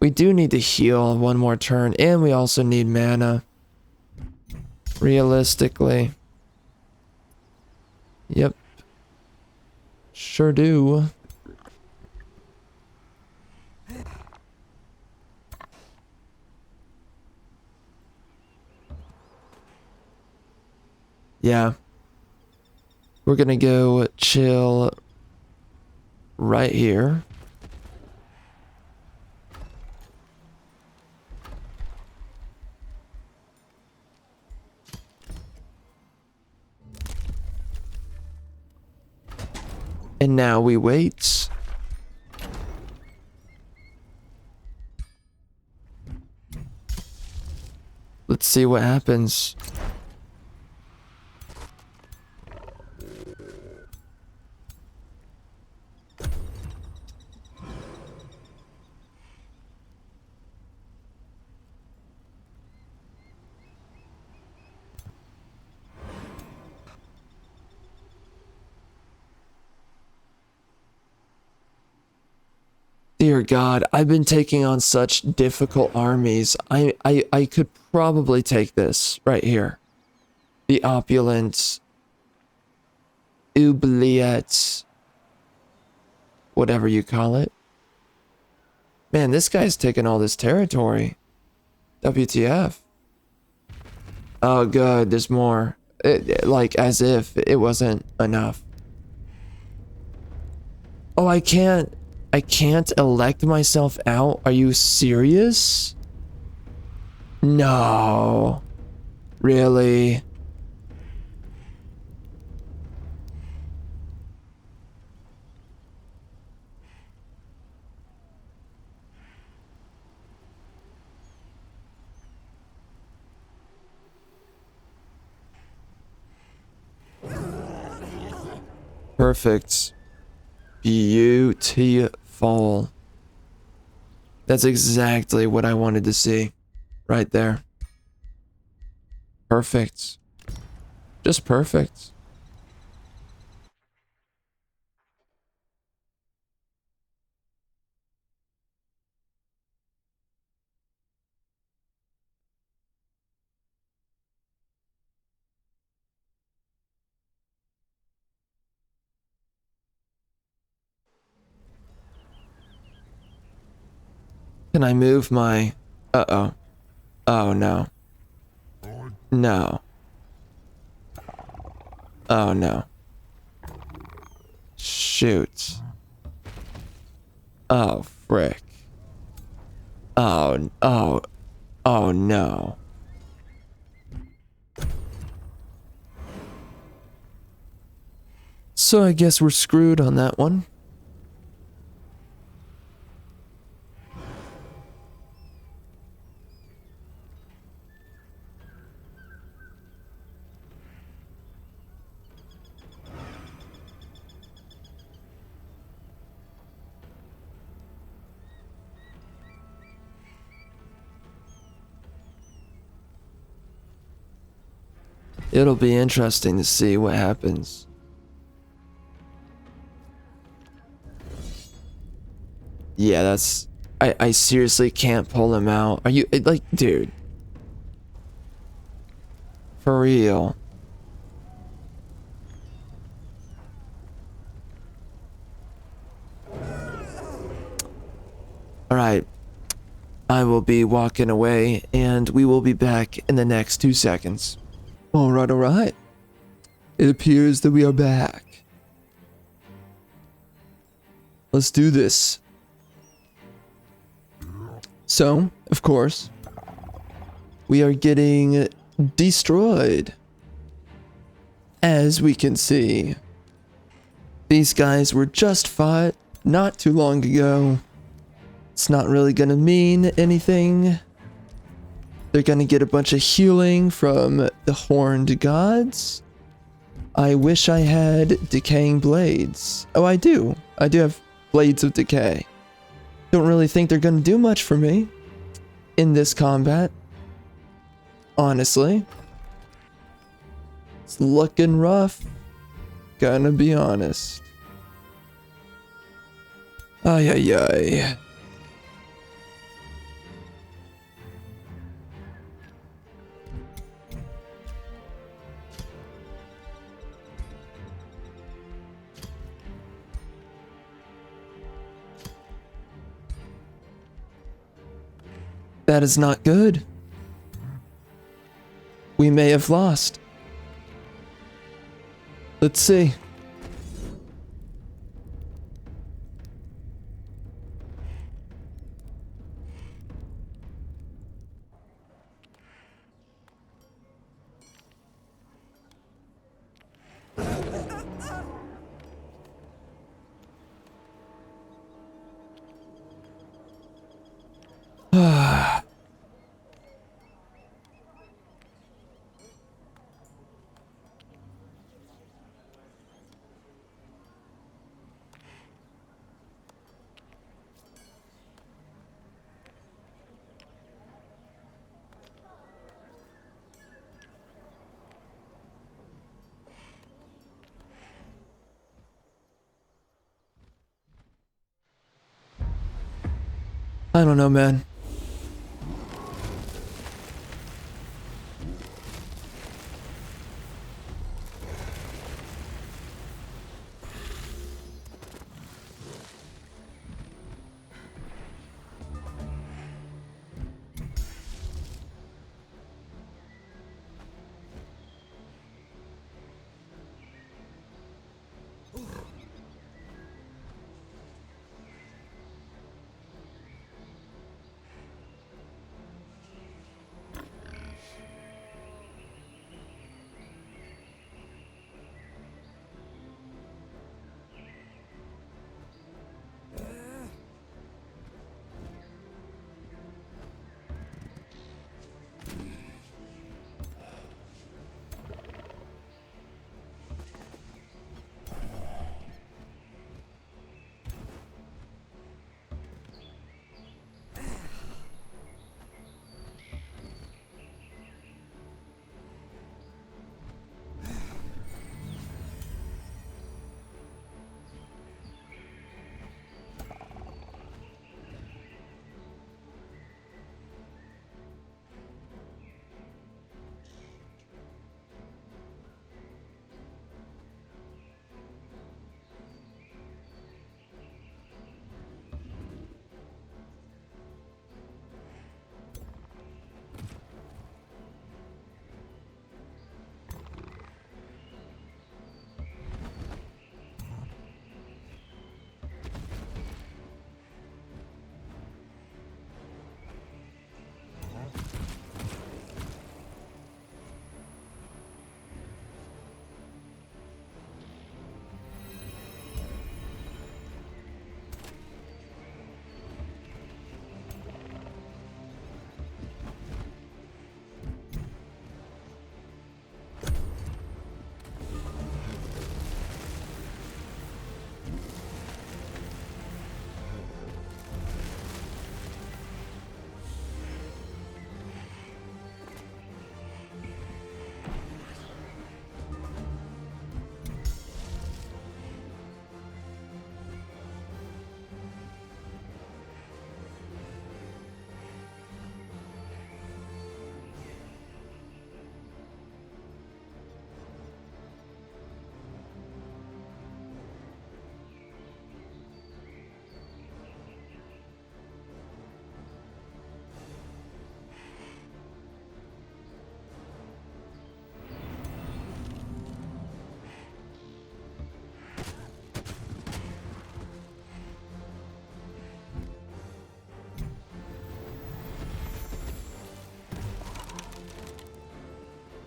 We do need to heal one more turn, and we also need mana. Realistically. Yep. Sure do. Yeah. We're gonna go chill right here. And now we wait. Let's see what happens. Dear God, I've been taking on such difficult armies. I could probably take this right here. The opulent oubliette, whatever you call it. Man, this guy's taking all this territory. WTF. Oh, good, there's more. Like, as if it wasn't enough. Oh, I can't elect myself out? Are you serious? No. Really? Perfect. Beautiful. That's exactly what I wanted to see. Right there. Perfect. Just perfect. Can I move my... Uh-oh. Oh, no. No. Oh, no. Shoot. Oh, frick. Oh, no. So I guess we're screwed on that one. It'll be interesting to see what happens. Yeah, that's... I seriously can't pull him out. Are you... like, dude. For real. Alright. I will be walking away, and we will be back in the next 2 seconds. Alright, alright. It appears that we are back. Let's do this. So, of course, we are getting destroyed. As we can see, these guys were just fought not too long ago. It's not really gonna mean anything. They're gonna get a bunch of healing from the horned gods. I wish I had decaying blades. Oh, I do. I do have blades of decay. Don't really think they're gonna do much for me in this combat. Honestly. It's looking rough. Gonna be honest. Ay ay ay. That is not good. We may have lost. Let's see. I don't know, man.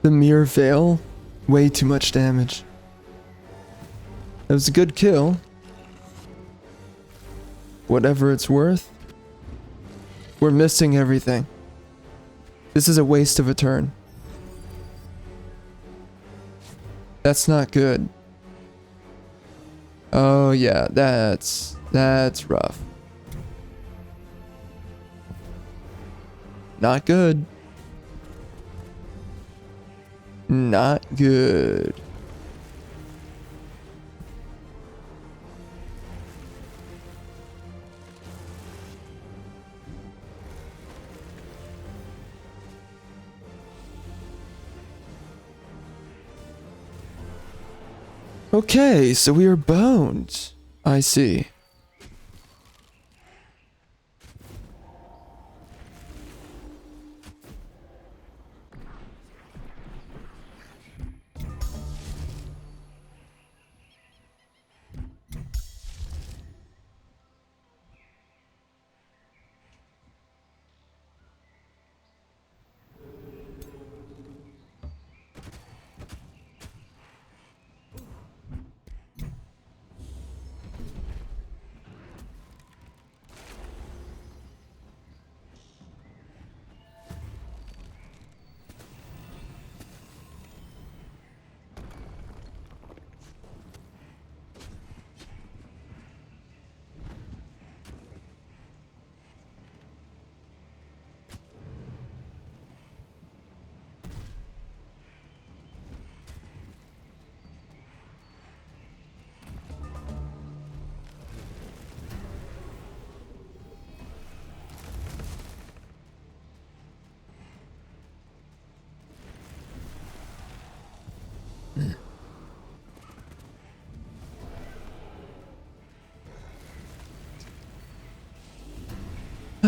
The mere veil? Way too much damage. It was a good kill. Whatever it's worth. We're missing everything. This is a waste of a turn. That's not good. Oh yeah, that's rough. Not good. Not good. Okay, so we are boned. I see.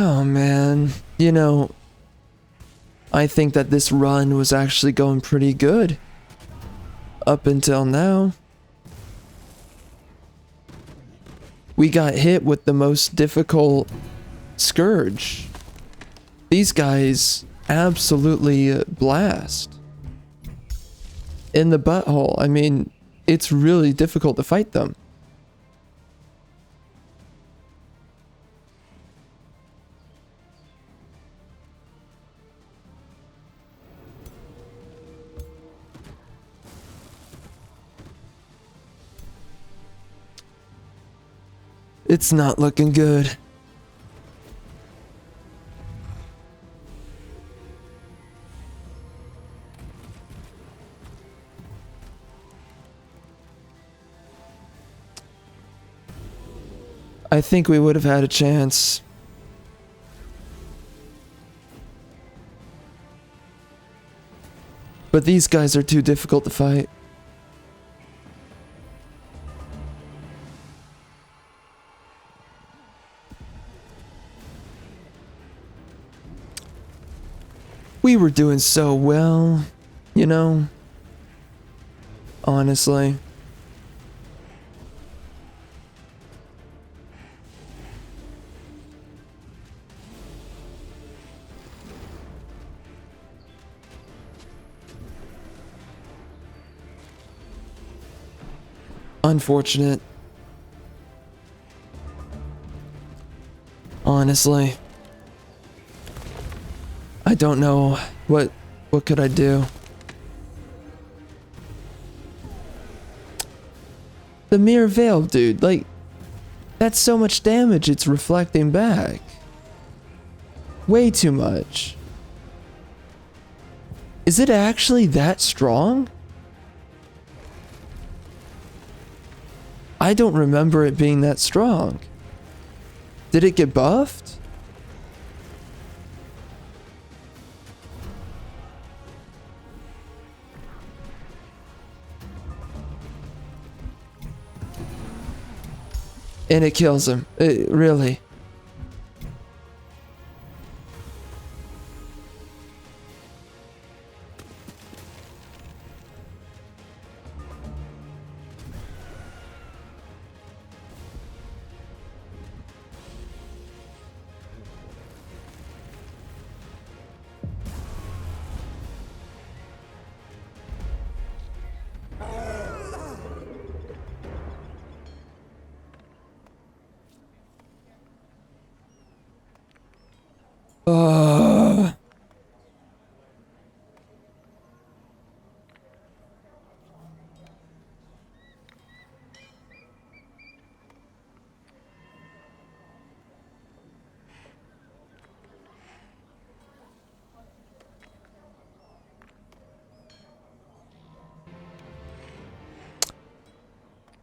Oh man, I think that this run was actually going pretty good up until now. We got hit with the most difficult scourge. These guys absolutely blast. In the butthole. I mean, it's really difficult to fight them. It's not looking good. I think we would have had a chance. But these guys are too difficult to fight. We were doing so well, honestly. Unfortunate. Honestly. I don't know what could I do? The mere veil, dude, like that's so much damage it's reflecting back. Way too much. Is it actually that strong? I don't remember it being that strong. Did it get buffed? And it kills him. Really.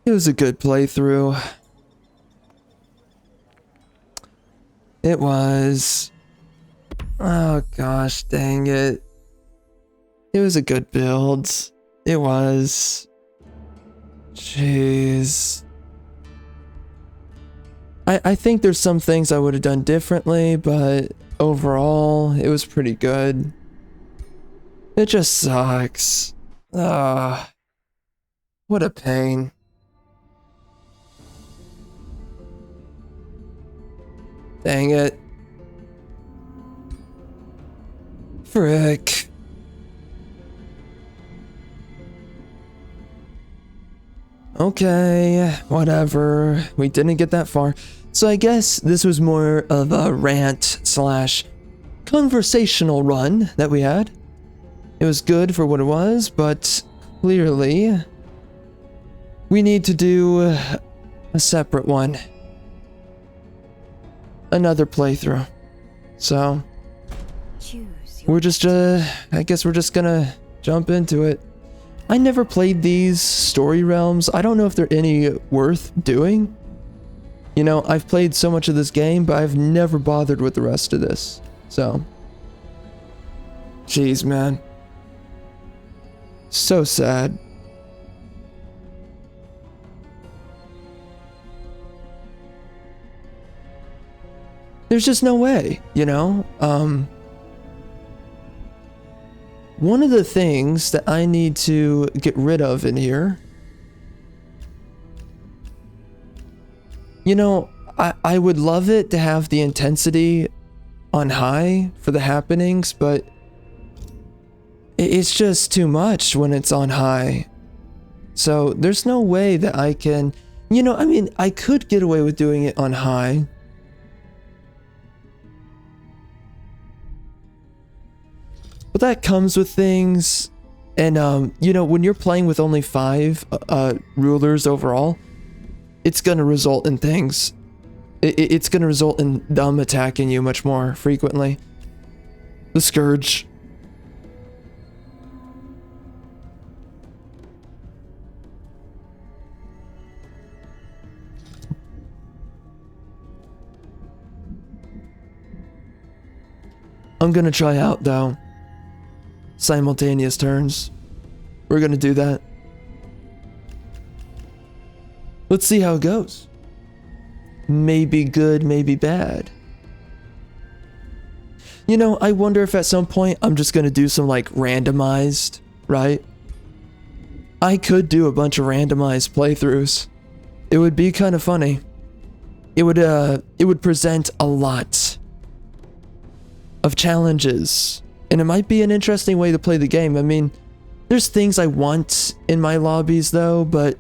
It was a good playthrough. It was. Oh gosh, dang it. It was a good build. It was. Jeez. I think there's some things I would have done differently, but overall, it was pretty good. It just sucks. Ah, what a pain. Dang it. Frick. Okay, whatever. We didn't get that far. So I guess this was more of a rant slash conversational run that we had. It was good for what it was, but clearly we need to do a separate one. Another playthrough. So we're just I guess we're just gonna jump into it. I never played these story realms. I don't know if they're any worth doing. I've played so much of this game, but I've never bothered with the rest of this. So jeez, man. So sad. There's just no way, you know? One of the things that I need to get rid of in here, you know, I would love it to have the intensity on high for the happenings, but it's just too much when it's on high. So there's no way that I can, you know, I mean, I could get away with doing it on high. But that comes with things, and you know, when you're playing with only 5 rulers overall, it's gonna result in things. It's gonna result in them attacking you much more frequently. The Scourge. I'm gonna try out, though, simultaneous turns. We're gonna do that. Let's see how it goes. Maybe good, maybe bad. You know, I wonder if at some point I'm just gonna do some like randomized, right? I could do a bunch of randomized playthroughs. It would be kind of funny. It would present a lot of challenges, and it might be an interesting way to play the game. I mean, there's things I want in my lobbies though, but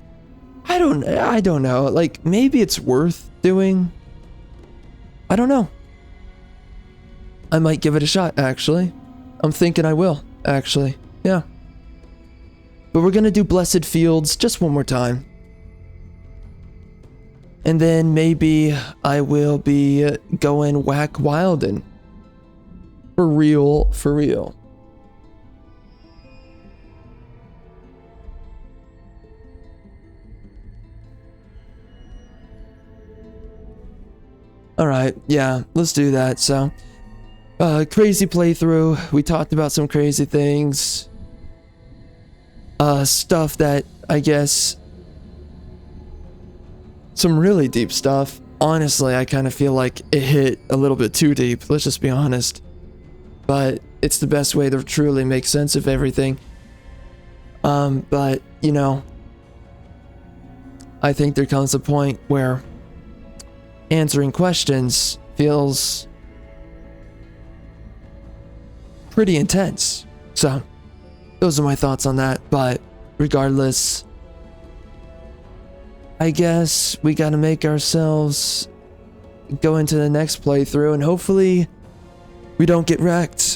I don't know. Like, maybe it's worth doing. I don't know. I might give it a shot, actually. I'm thinking I will, actually. Yeah. But we're gonna do Blessed Fields just one more time. And then maybe I will be going Whack Wilden. For real, for real. Alright, yeah, let's do that. So, crazy playthrough. We talked about some crazy things. Stuff that, I guess, some really deep stuff. Honestly, I kind of feel like it hit a little bit too deep, let's just be honest. But it's the best way to truly make sense of everything. But, you know, I think there comes a point where answering questions feels pretty intense. So, those are my thoughts on that. But regardless, I guess we gotta make ourselves go into the next playthrough, and hopefully we don't get wrecked.